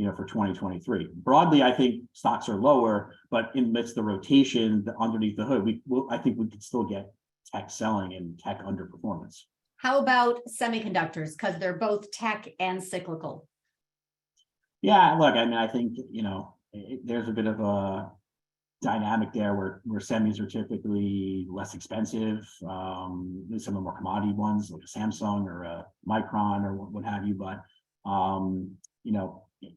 2023. Broadly, I think stocks are lower, but in midst of the rotation underneath the hood, I think we could still get tech selling and tech underperformance. How about semiconductors? Because they're both tech and cyclical. Yeah, look, I mean, I think, there's a bit of a dynamic there where semis are typically less expensive. Some of the more commodity ones like a Samsung or a Micron or what have you, but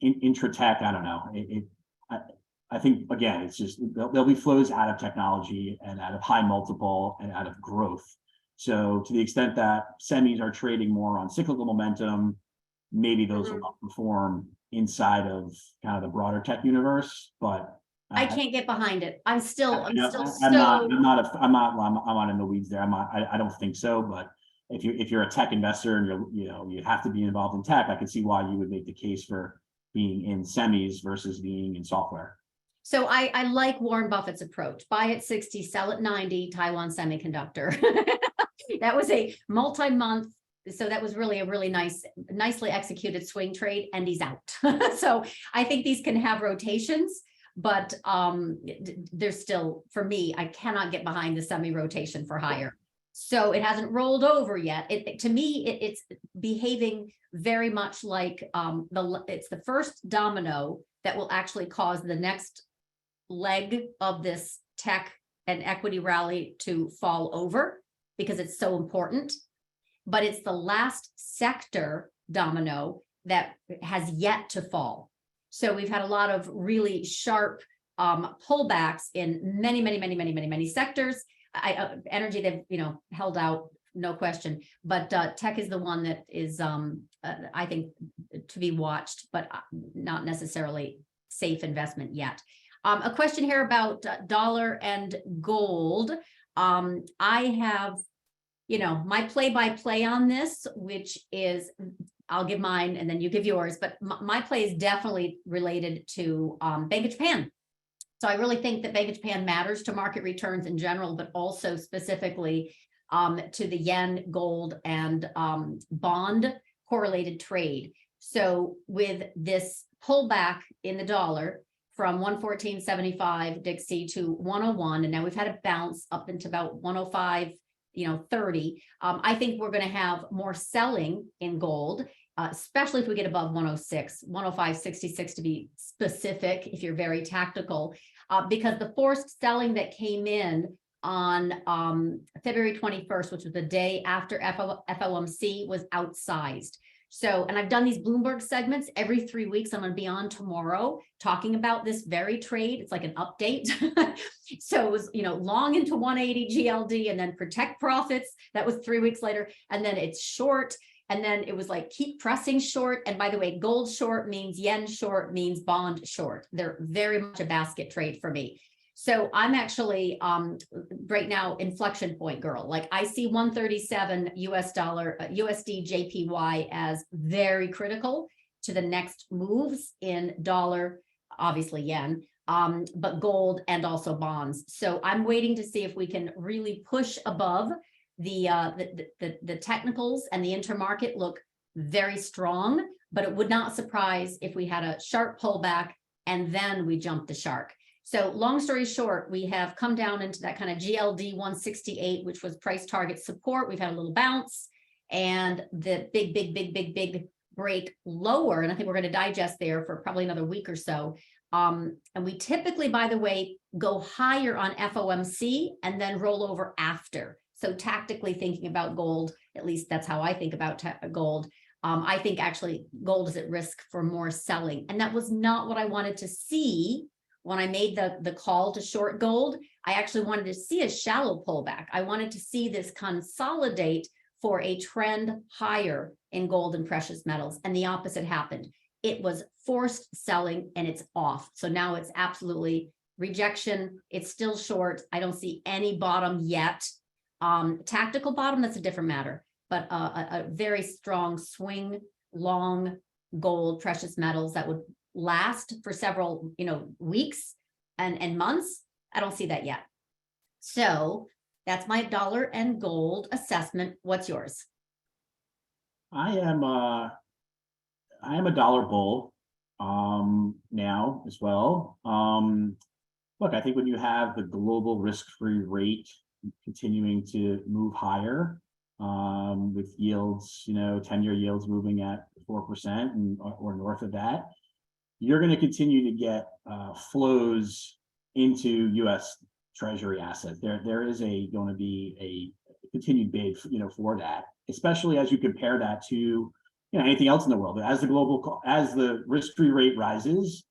intratech, I don't know. I think again, it's just there'll be flows out of technology and out of high multiple and out of growth. So to the extent that semis are trading more on cyclical momentum, maybe those will outperform inside of kind of the broader tech universe. But I can't get behind it. I'm not in the weeds there. I don't think so. But if you're a tech investor and you have to be involved in tech, I can see why you would make the case for being in semis versus being in software. So I like Warren Buffett's approach. Buy at 60, sell at 90, Taiwan Semiconductor. That was a multi-month. So that was really a really nicely executed swing trade, and he's out. So I think these can have rotations, but there's still, for me, I cannot get behind the semi rotation for higher. So it hasn't rolled over yet. To me, it's behaving very much like it's the first domino that will actually cause the next leg of this tech and equity rally to fall over because it's so important. But it's the last sector domino that has yet to fall. So we've had a lot of really sharp pullbacks in many sectors. Energy, they've held out, no question. But tech is the one that is, I think, to be watched, but not necessarily safe investment yet. A question here about dollar and gold. I have my play-by-play on this, which is, I'll give mine and then you give yours, but my play is definitely related to Bank of Japan. So I really think that Bank of Japan matters to market returns in general, but also specifically to the yen, gold, and bond correlated trade. So with this pullback in the dollar from 114.75 Dixie to 101, and now we've had a bounce up into about 105. 30. I think we're going to have more selling in gold, especially if we get above 106, 105.66 to be specific, if you're very tactical, because the forced selling that came in on February 21st, which was the day after FOMC, was outsized. So, and I've done these Bloomberg segments every 3 weeks. I'm going to be on tomorrow talking about this very trade. It's like an update. So it was, long into 180 GLD and then protect profits. That was 3 weeks later. And then it's short. And then it was like, keep pressing short. And by the way, gold short means yen short means bond short. They're very much a basket trade for me. So I'm actually right now inflection point girl. Like I see 137 US dollar USD JPY as very critical to the next moves in dollar, obviously yen, but gold and also bonds. So I'm waiting to see if we can really push above The technicals and the intermarket look very strong, but it would not surprise if we had a sharp pullback and then we jumped the shark. So long story short, we have come down into that kind of GLD 168, which was price target support. We've had a little bounce and the big break lower. And I think we're going to digest there for probably another week or so. And we typically, by the way, go higher on FOMC and then roll over after. So tactically thinking about gold, at least that's how I think about gold. I think actually gold is at risk for more selling. And that was not what I wanted to see when I made the call to short gold. I actually wanted to see a shallow pullback. I wanted to see this consolidate for a trend higher in gold and precious metals. And the opposite happened. It was forced selling and it's off. So now it's absolutely rejection. It's still short. I don't see any bottom yet. Tactical bottom, that's a different matter, but a very strong swing long gold, precious metals that would last for several, weeks and months. I don't see that yet. So that's my dollar and gold assessment. What's yours? I am a dollar bull now as well. Look, I think when you have the global risk-free rate continuing to move higher, with yields, 10-year yields moving at 4% or north of that, you're going to continue to get flows into U.S. Treasury assets. There is going to be a continued bid, for that, especially as you compare that to anything else in the world. As the risk-free rate rises,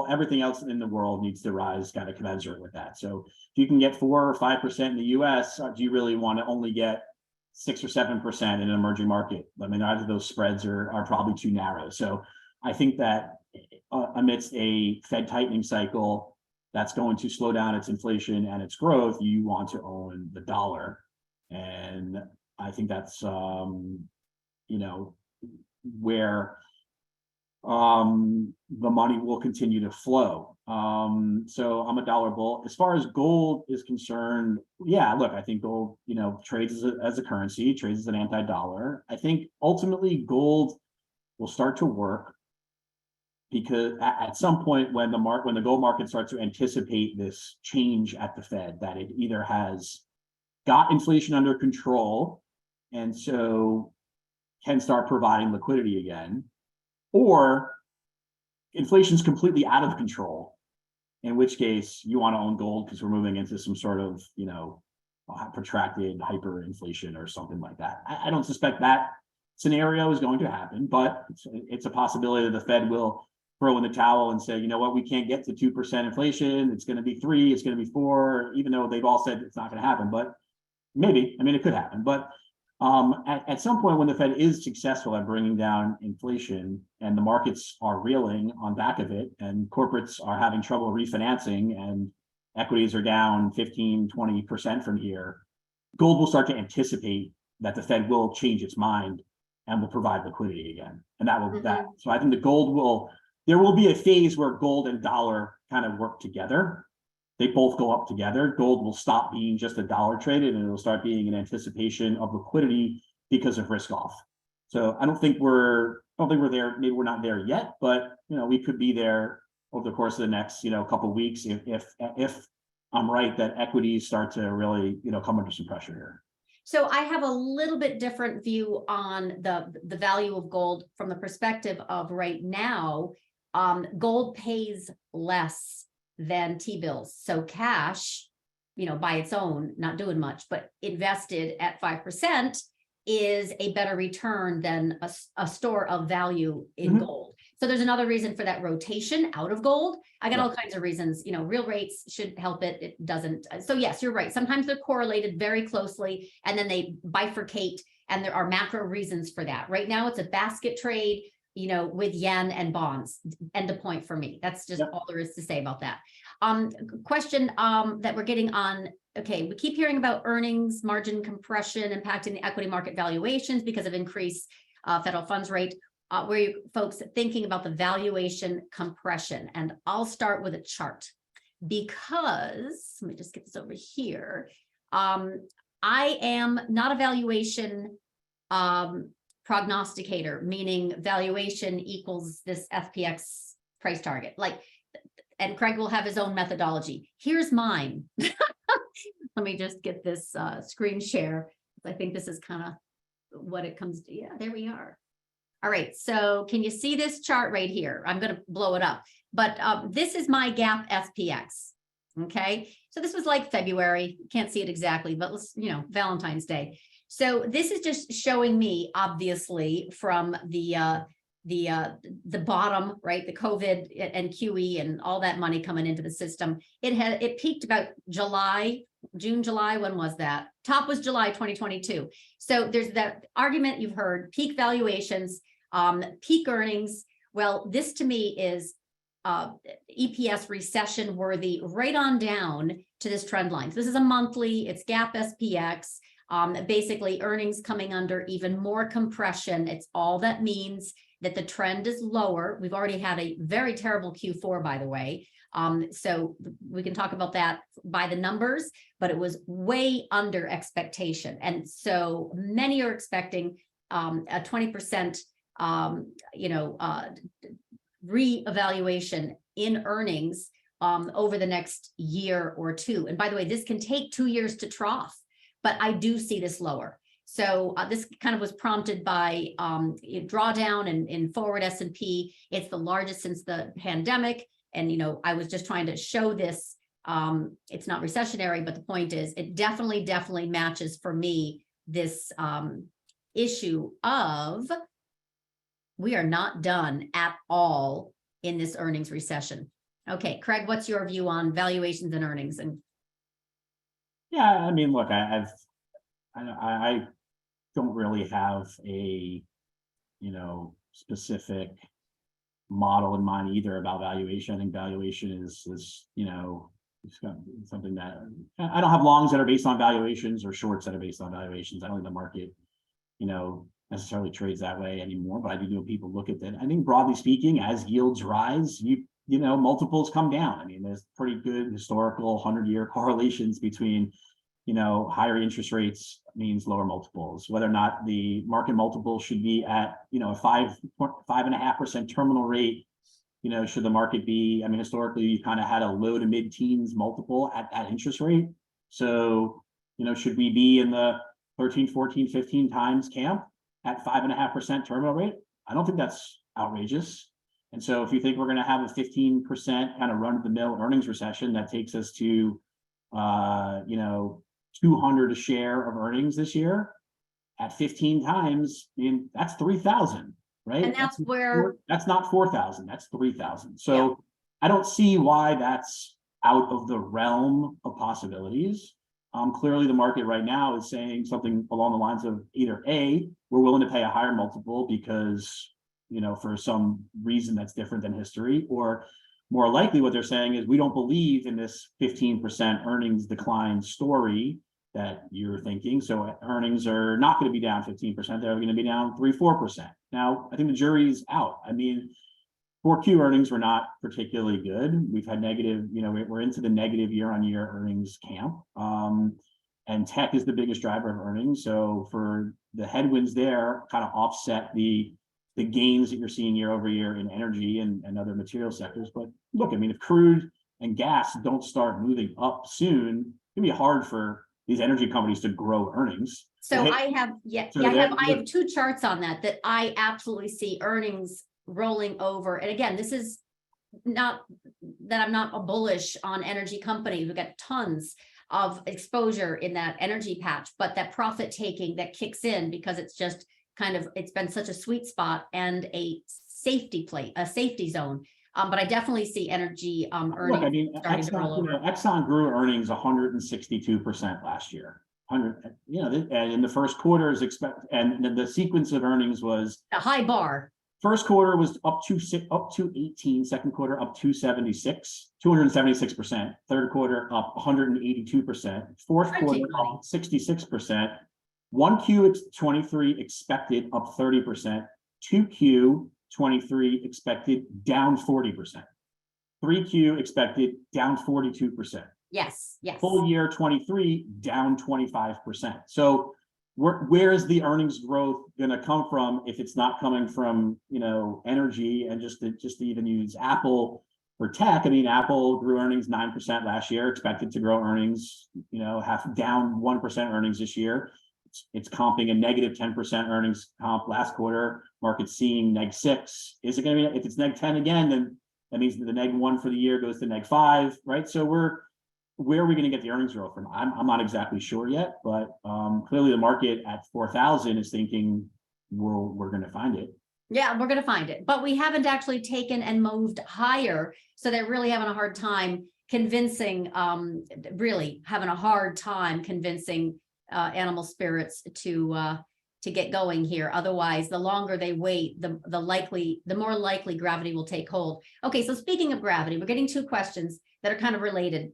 everything else in the world needs to rise kind of commensurate with that. So if you can get 4 or 5% in the US, do you really want to only get 6 or 7% in an emerging market? I mean, either of those spreads are probably too narrow. So I think that amidst a Fed tightening cycle that's going to slow down its inflation and its growth, you want to own the dollar. And I think that's where the money will continue to flow. So I'm a dollar bull. As far as gold is concerned, yeah, look, I think gold, trades as a currency, trades as an anti-dollar. I think ultimately gold will start to work because at some point when the gold market starts to anticipate this change at the Fed, that it either has got inflation under control and so can start providing liquidity again, or inflation's completely out of control, in which case you want to own gold because we're moving into some sort of, protracted hyperinflation or something like that. I don't suspect that scenario is going to happen, but it's a possibility that the Fed will throw in the towel and say, we can't get to 2% inflation. It's going to be 3, it's going to be 4, even though they've all said it's not going to happen, but maybe, it could happen. But at some point when the Fed is successful at bringing down inflation and the markets are reeling on back of it and corporates are having trouble refinancing and equities are down 15, 20% from here, gold will start to anticipate that the Fed will change its mind and will provide liquidity again. And that will so I think there will be a phase where gold and dollar kind of work together. They both go up together. Gold will stop being just a dollar traded and it will start being an anticipation of liquidity because of risk off. So I don't think we're there. Maybe we're not there yet, but we could be there over the course of the next couple of weeks if I'm right that equities start to really come under some pressure here. So I have a little bit different view on the value of gold from the perspective of right now. Gold pays less than T-bills. So cash, by its own, not doing much, but invested at 5% is a better return than a store of value in gold. So there's another reason for that rotation out of gold. I got all kinds of reasons, real rates should help it. It doesn't. So yes, you're right. Sometimes they're correlated very closely and then they bifurcate and there are macro reasons for that. Right now it's a basket trade, with yen and bonds. End of point for me. That's just all there is to say about that. Question that we're getting on, okay, we keep hearing about earnings, margin compression impacting the equity market valuations because of increased federal funds rate. Where you folks thinking about the valuation compression? And I'll start with a chart because, let me just get this over here. I am not a valuation prognosticator, meaning valuation equals this SPX price target. Like, and Craig will have his own methodology. Here's mine. Let me just get this screen share. I think this is kind of what it comes to. Yeah, there we are. All right, so can you see this chart right here? I'm going to blow it up, but this is my gap SPX. Okay, so this was like February. Can't see it exactly, but let's, Valentine's Day. So this is just showing me, obviously, from the bottom, right? The COVID and QE and all that money coming into the system. It peaked about June, July. When was that? Top was July 2022. So there's that argument you've heard: peak valuations, peak earnings. Well, this to me is EPS recession worthy, right on down to this trend line. So this is a monthly. It's gap SPX. Basically, earnings coming under even more compression. It's all that means that the trend is lower. We've already had a very terrible Q4, by the way. So we can talk about that by the numbers, but it was way under expectation. And so many are expecting a 20% reevaluation in earnings over the next year or two. And by the way, this can take 2 years to trough, but I do see this lower. So this kind of was prompted by drawdown in forward S&P. It's the largest since the pandemic. And, I was just trying to show this. It's not recessionary, but the point is it definitely matches for me this issue of we are not done at all in this earnings recession. Okay, Craig, what's your view on valuations and earnings? And yeah, I mean, look, I don't really have a, specific model in mind either about valuation. I think valuation is it's something that I don't have longs that are based on valuations or shorts that are based on valuations. I don't think the market, necessarily trades that way anymore, but I do know people look at that. I think broadly speaking, as yields rise, multiples come down. I mean, there's pretty good historical 100-year correlations between, higher interest rates means lower multiples. Whether or not the market multiple should be at, a 5.5% terminal rate, should the market be, historically, you kind of had a low to mid-teens multiple at that interest rate. So, should we be in the 13, 14, 15 times camp at 5.5% terminal rate? I don't think that's outrageous. And so if you think we're going to have a 15% kind of run-of-the-mill earnings recession that takes us to, 200 a share of earnings this year at 15 times, that's 3,000, right? And that's not 4,000, that's 3,000. So yeah. I don't see why that's out of the realm of possibilities. Clearly the market right now is saying something along the lines of either A, we're willing to pay a higher multiple because, for some reason that's different than history, or more likely what they're saying is we don't believe in this 15% earnings decline story that you're thinking. So earnings are not going to be down 15%. They're going to be down 3-4%. Now, I think the jury's out. 4Q earnings were not particularly good. We've had negative, we're into the negative year-on-year earnings camp. And tech is the biggest driver of earnings. So for the headwinds there, kind of offset the gains that you're seeing year over year in energy and other material sectors. But look, if crude and gas don't start moving up soon, it's gonna be hard for these energy companies to grow earnings. So I have two charts on that I absolutely see earnings rolling over. And again, this is not that I'm not a bullish on energy companies. We've got tons of exposure in that energy patch, but that profit taking that kicks in because it's just it's been such a sweet spot and a safety zone. But I definitely see energy earnings starting to roll over. Exxon grew earnings 162% last year. And in the first quarter is and the sequence of earnings was a high bar. First quarter was up to 18, second quarter up 276%, third quarter up 182%, fourth quarter up 66%, 1Q 23 expected up 30%, 2Q 23 expected down 40%, 3Q expected down 42%. Yes, yes. Full year 23 down 25%. So where is the earnings growth going to come from if it's not coming from, you know, energy? And just to even use Apple for tech, I mean, Apple grew earnings 9% last year, expected to grow earnings, you know, down 1% earnings this year. It's comping a negative 10% earnings comp last quarter. Market's seeing -6. Is it going to be, if it's -10 again, then that means the -1 for the year goes to -5, right? So where are we going to get the earnings growth from? I'm not exactly sure yet, but clearly the market at 4,000 is thinking we're going to find it. Yeah, we're going to find it, but we haven't actually taken and moved higher. So they're really having a hard time convincing, animal spirits to get going here. Otherwise, the longer they wait, the more likely gravity will take hold. Okay, so speaking of gravity, we're getting two questions that are kind of related.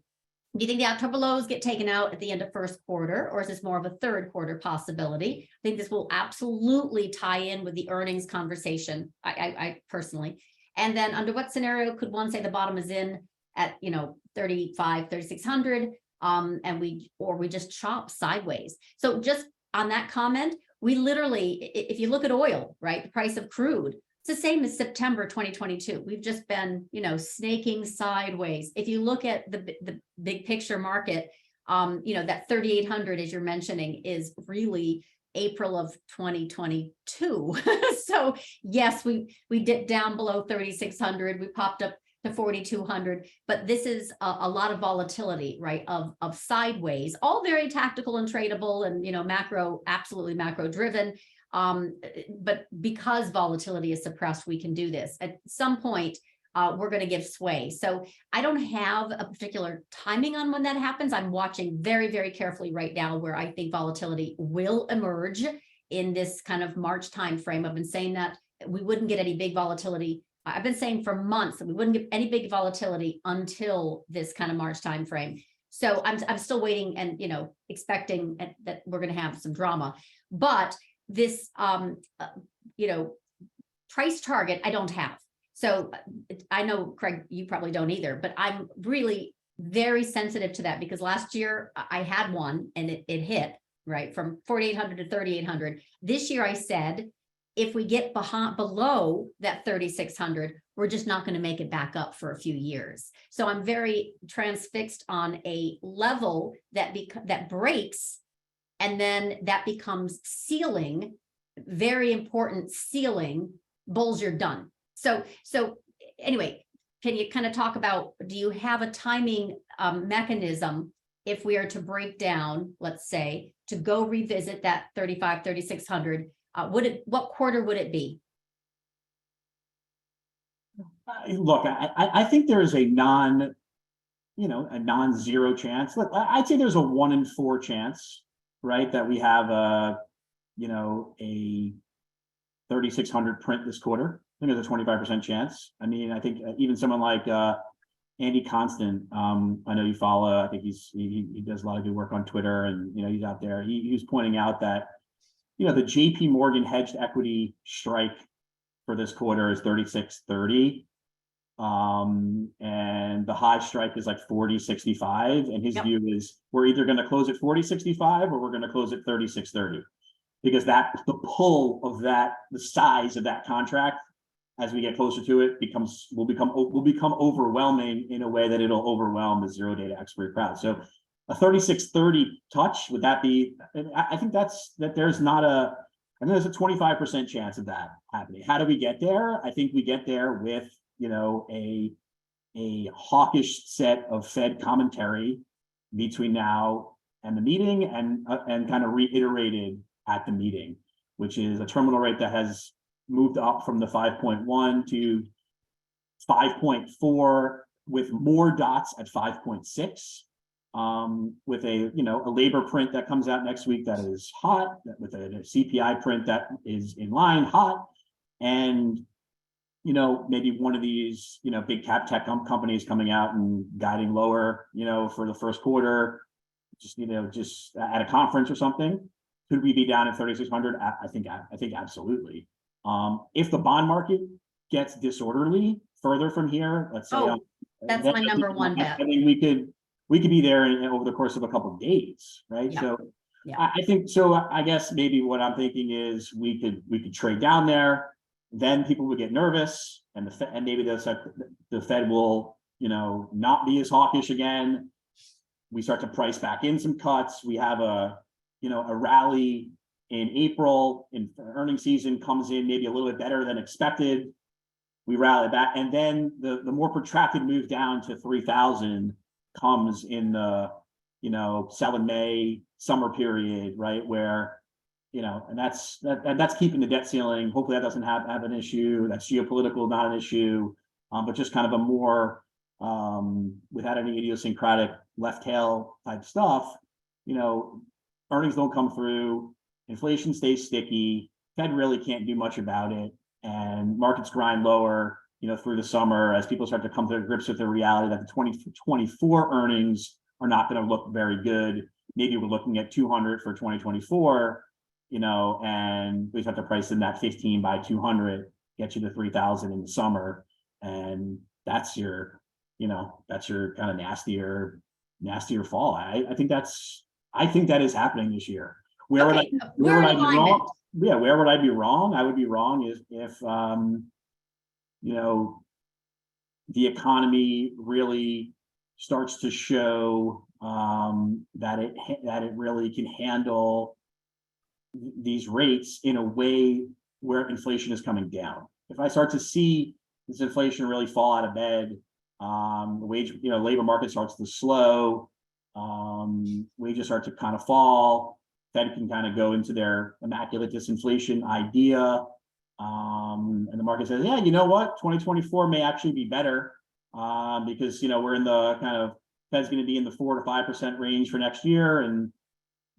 Do you think the October lows get taken out at the end of first quarter, or is this more of a third quarter possibility? I think this will absolutely tie in with the earnings conversation, I personally. And then under what scenario could one say the bottom is in at, you know, 3,600, and we just chop sideways? So just on that comment, we literally, if you look at oil, right, the price of crude, it's the same as September 2022. We've just been, you know, snaking sideways. If you look at the big picture market, you know, that 3,800, as you're mentioning, is really April of 2022. So yes, we dipped down below 3,600. We popped up to 4,200, but this is a lot of volatility, right? Of sideways, all very tactical and tradable, and, you know, absolutely macro driven. But because volatility is suppressed, we can do this. At some point, we're going to give sway. So I don't have a particular timing on when that happens. I'm watching very, very carefully right now where I think volatility will emerge in this kind of March timeframe. I've been saying that we wouldn't get any big volatility. I've been saying for months that we wouldn't get any big volatility until this kind of March timeframe. So I'm still waiting and, you know, expecting that we're going to have some drama. But this, you know, price target, I don't have. So I know, Craig, you probably don't either, but I'm really very sensitive to that because last year I had one and it hit, right, from 4,800 to 3,800. This year I said, if we get below that 3,600, we're just not going to make it back up for a few years. So I'm very transfixed on a level that breaks, and then that becomes ceiling, very important ceiling. Bulls, you're done. So anyway, can you kind of talk about, do you have a timing mechanism if we are to break down, let's say, to go revisit that 3,600? What quarter would it be? Look, I think there is a non-zero chance. Look, I'd say there's a 1 in 4 chance, right, that we have a 3,600 print this quarter. I think there's a 25% chance. I mean, I think even someone like Andy Constant, I know you follow. I think he does a lot of good work on Twitter, and he's out there. He was pointing out that the JP Morgan hedged equity strike for this quarter is 36.30. And the high strike is like 40.65. And his view is we're either going to close at 40.65 or we're going to close at 36.30, because the pull of the size of that contract as we get closer to it will become overwhelming in a way that it'll overwhelm the zero data expiry crowd. So a 36.30 touch, would that be? I think there's there's a 25% chance of that happening. How do we get there? I think we get there with a hawkish set of Fed commentary between now and the meeting, and kind of reiterated at the meeting, which is a terminal rate that has moved up from the 5.1 to 5.4, with more dots at 5.6. With a labor print that comes out next week that is hot, with a CPI print that is in line, hot, and maybe one of these big cap tech companies coming out and guiding lower for the first quarter, just at a conference or something. Could we be down at 3,600? I think absolutely. If the bond market gets disorderly further from here, let's say that's my number one bet. I think we could we could be there over the course of a couple of days, right? Yeah. So Yeah. I think so. I guess maybe what I'm thinking is we could trade down there, then people would get nervous, and maybe the Fed will, not be as hawkish again. We start to price back in some cuts. We have a rally in April, and earnings season comes in maybe a little bit better than expected. We rally back, and then the more protracted move down to 3,000 comes in the sell in May summer period, right? Where and that's keeping the debt ceiling. Hopefully that doesn't have an issue. That's geopolitical, not an issue, but just kind of a more without any idiosyncratic left tail type stuff. Earnings don't come through, inflation stays sticky, Fed really can't do much about it, and markets grind lower, through the summer as people start to come to grips with the reality that the 2024 earnings are not going to look very good. Maybe we're looking at 200 for 2024, and we have to price in that 15 by 200, get you to 3,000 in the summer, and that's your kind of nastier fall. I think that is happening this year. Where would I be wrong? Yeah, where would I be wrong? I would be wrong if the economy really starts to show that it really can handle these rates in a way where inflation is coming down. If I start to see this inflation really fall out of bed, the labor market starts to slow, wages start to kind of fall, Fed can kind of go into their immaculate disinflation idea, and the market says, yeah, you know what, 2024 may actually be better, because we're in the kind of Fed's going to be in the 4 to 5% range for next year, and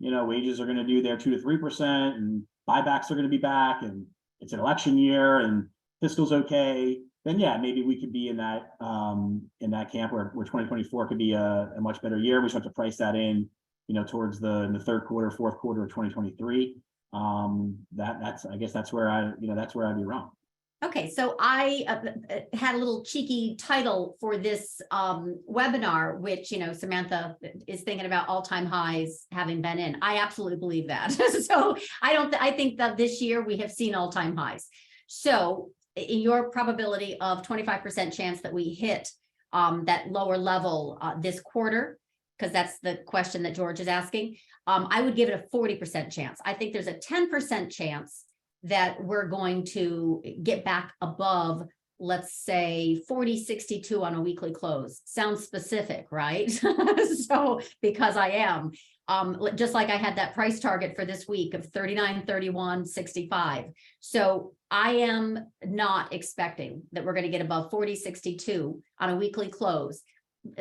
wages are going to do their 2 to 3%, and buybacks are going to be back, and it's an election year, and fiscal's okay. Then yeah, maybe we could be in that camp where 2024 could be a much better year. We start to price that in, towards the third quarter, fourth quarter of 2023. I guess that's where I'd be wrong. Okay, so I had a little cheeky title for this webinar, which, Samantha is thinking about all-time highs having been in. I absolutely believe that. So I think that this year we have seen all-time highs. So in your probability of 25% chance that we hit that lower level this quarter, because that's the question that George is asking, I would give it a 40% chance. I think there's a 10% chance that we're going to get back above, let's say 40.62 on a weekly close. Sounds specific, right? So because I am, just like I had that price target for this week of 39.31.65. So I am not expecting that we're going to get above 40.62 on a weekly close.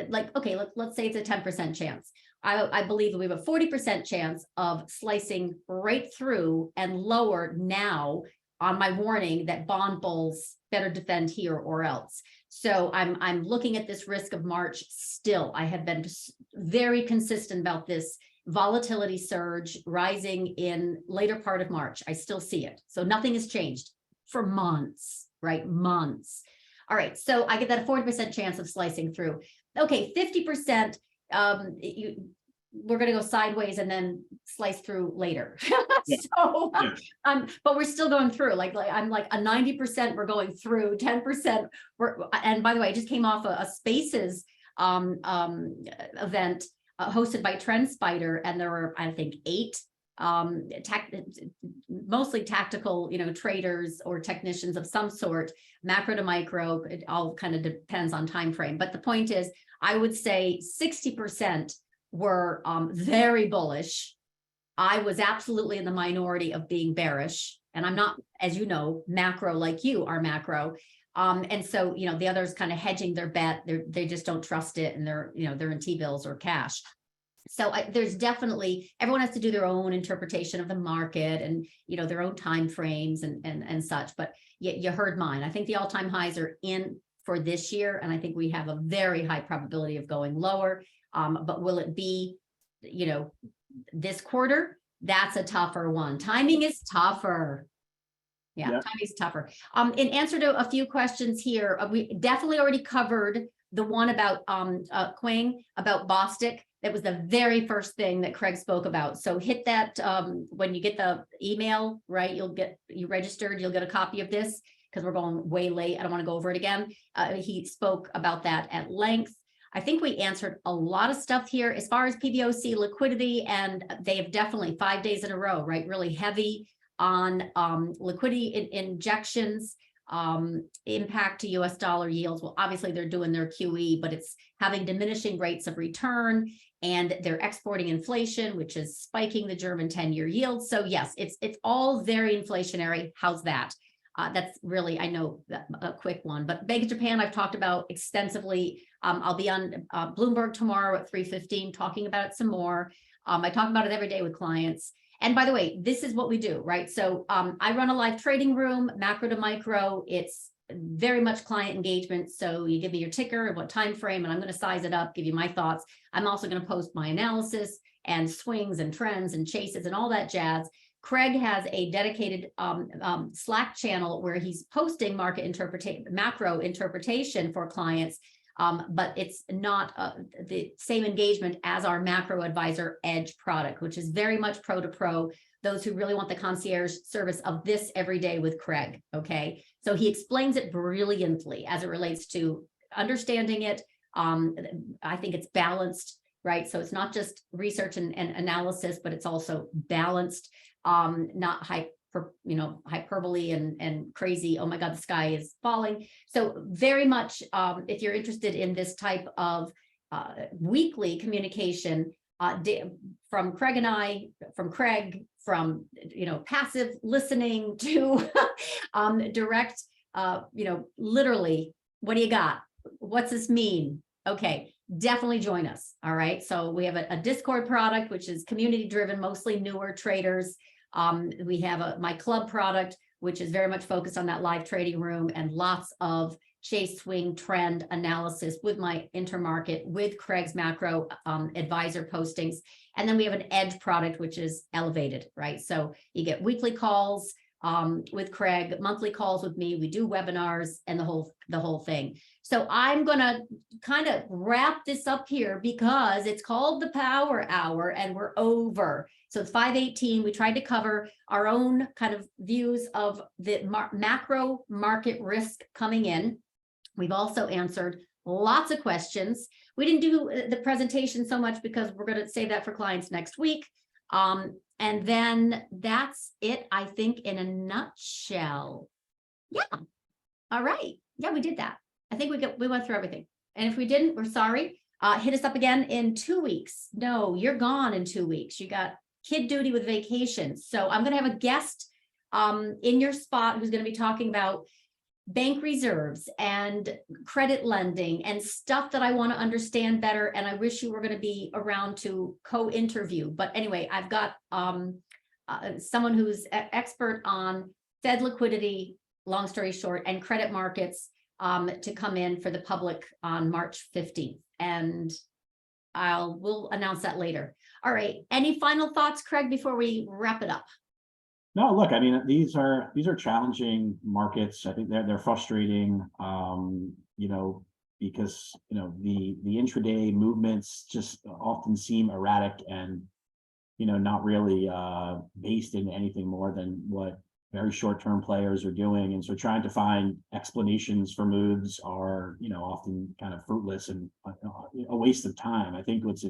Like, okay, let's say it's a 10% chance. I believe we have a 40% chance of slicing right through and lower now on my warning that bond bulls better defend here or else. So I'm looking at this risk of March still. I have been very consistent about this volatility surge rising in later part of March. I still see it. So nothing has changed for months, right? Months. All right. So I get that a 40% chance of slicing through. Okay, 50%. We're going to go sideways and then slice through later. Yeah. So, Yeah. But we're still going through. Like I'm like a 90% we're going through, 10% and by the way, I just came off a Spaces event hosted by TrendSpider, and there were, I think, 8 mostly tactical, traders or technicians of some sort, macro to micro. It all kind of depends on time frame. But the point is, I would say 60% were very bullish. I was absolutely in the minority of being bearish, and I'm not, as you know, macro like you are macro. And so, the others kind of hedging their bet. They just don't trust it, and they're in T-bills or cash. So there's definitely, everyone has to do their own interpretation of the market and, their own time frames and such. But you heard mine. I think the all-time highs are in for this year, and I think we have a very high probability of going lower. But will it be, this quarter? That's a tougher one. Timing is tougher. Yeah, timing is tougher. In answer to a few questions here, we definitely already covered the one about Quang, about Bostic. That was the very first thing that Craig spoke about. So hit that when you get the email, right? You registered, you'll get a copy of this because we're going way late. I don't want to go over it again. He spoke about that at length. I think we answered a lot of stuff here as far as PBOC liquidity, and they have definitely 5 days in a row, right? Really heavy on liquidity injections, impact to US dollar yields. Well, obviously they're doing their QE, but it's having diminishing rates of return, and they're exporting inflation, which is spiking the German 10-year yield. So yes, it's all very inflationary. How's that? That's really, I know, a quick one. But Bank of Japan, I've talked about extensively. I'll be on Bloomberg tomorrow at 3:15 talking about it some more. I talk about it every day with clients. And by the way, this is what we do, right? So I run a live trading room, macro to micro. It's very much client engagement. So you give me your ticker and what time frame, and I'm going to size it up, give you my thoughts. I'm also going to post my analysis and swings and trends and chases and all that jazz. Craig has a dedicated Slack channel where he's posting macro interpretation for clients, but it's not the same engagement as our MacroAdvisor EDGE product, which is very much pro to pro, those who really want the concierge service of this every day with Craig, okay? So he explains it brilliantly as it relates to understanding it. I think it's balanced, right? So it's not just research and analysis, but it's also balanced. Not hyperbole and crazy, oh my God, the sky is falling. So very much, if you're interested in this type of weekly communication from Craig and I, from Craig, from passive listening to direct, literally, what do you got? What's this mean? Okay, definitely join us. All right. So we have a Discord product, which is community driven, mostly newer traders. We have my club product, which is very much focused on that live trading room and lots of chase swing trend analysis with my intermarket, with Craig's macro advisor postings. And then we have an edge product, which is elevated, right? So you get weekly calls with Craig, monthly calls with me. We do webinars and the whole thing. So I'm going to kind of wrap this up here because it's called the Power Hour and we're over. So it's 5:18. We tried to cover our own kind of views of the macro market risk coming in. We've also answered lots of questions. We didn't do the presentation so much because we're going to save that for clients next week. And then that's it, I think, in a nutshell. Yeah. All right. Yeah, we did that. I think we went through everything. And if we didn't, we're sorry. Hit us up again in 2 weeks. No, you're gone in 2 weeks. You got kid duty with vacation. So I'm going to have a guest in your spot who's going to be talking about bank reserves and credit lending and stuff that I want to understand better. And I wish you were going to be around to co-interview. But anyway, I've got someone who's expert on Fed liquidity, long story short, and credit markets to come in for the public on March 15th. And we'll announce that later. All right. Any final thoughts, Craig, before we wrap it up? No, look, I mean, these are challenging markets. I think they're frustrating, because, the intraday movements just often seem erratic and, not really based in anything more than what very short-term players are doing. And so trying to find explanations for moves are, often kind of fruitless and a waste of time. I think what's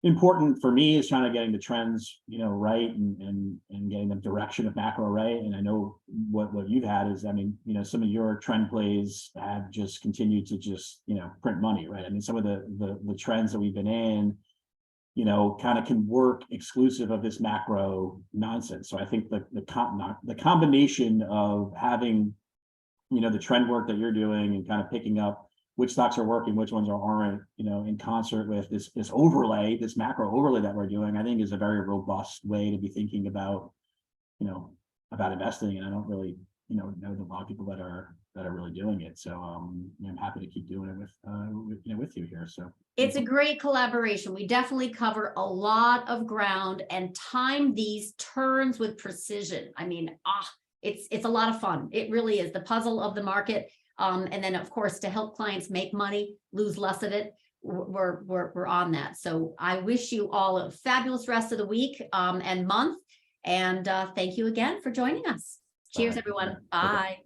important for me is trying to getting the trends, right, and getting the direction of macro right. And I know what you've had is, I mean, some of your trend plays have just continued to just, print money, right? I mean, some of the trends that we've been in, kind of can work exclusive of this macro nonsense. So I think the combination of having, the trend work that you're doing and kind of picking up which stocks are working, which ones aren't, in concert with this overlay, this macro overlay that we're doing, I think is a very robust way to be thinking about, about investing. And I don't really, know a lot of people that are really doing it. So I'm happy to keep doing it with you here. So it's a great collaboration. We definitely cover a lot of ground and time these turns with precision. I mean, it's a lot of fun. It really is the puzzle of the market. And then, of course, to help clients make money, lose less of it, we're on that. So I wish you all a fabulous rest of the week and month. And thank you again for joining us. Cheers, everyone. Bye.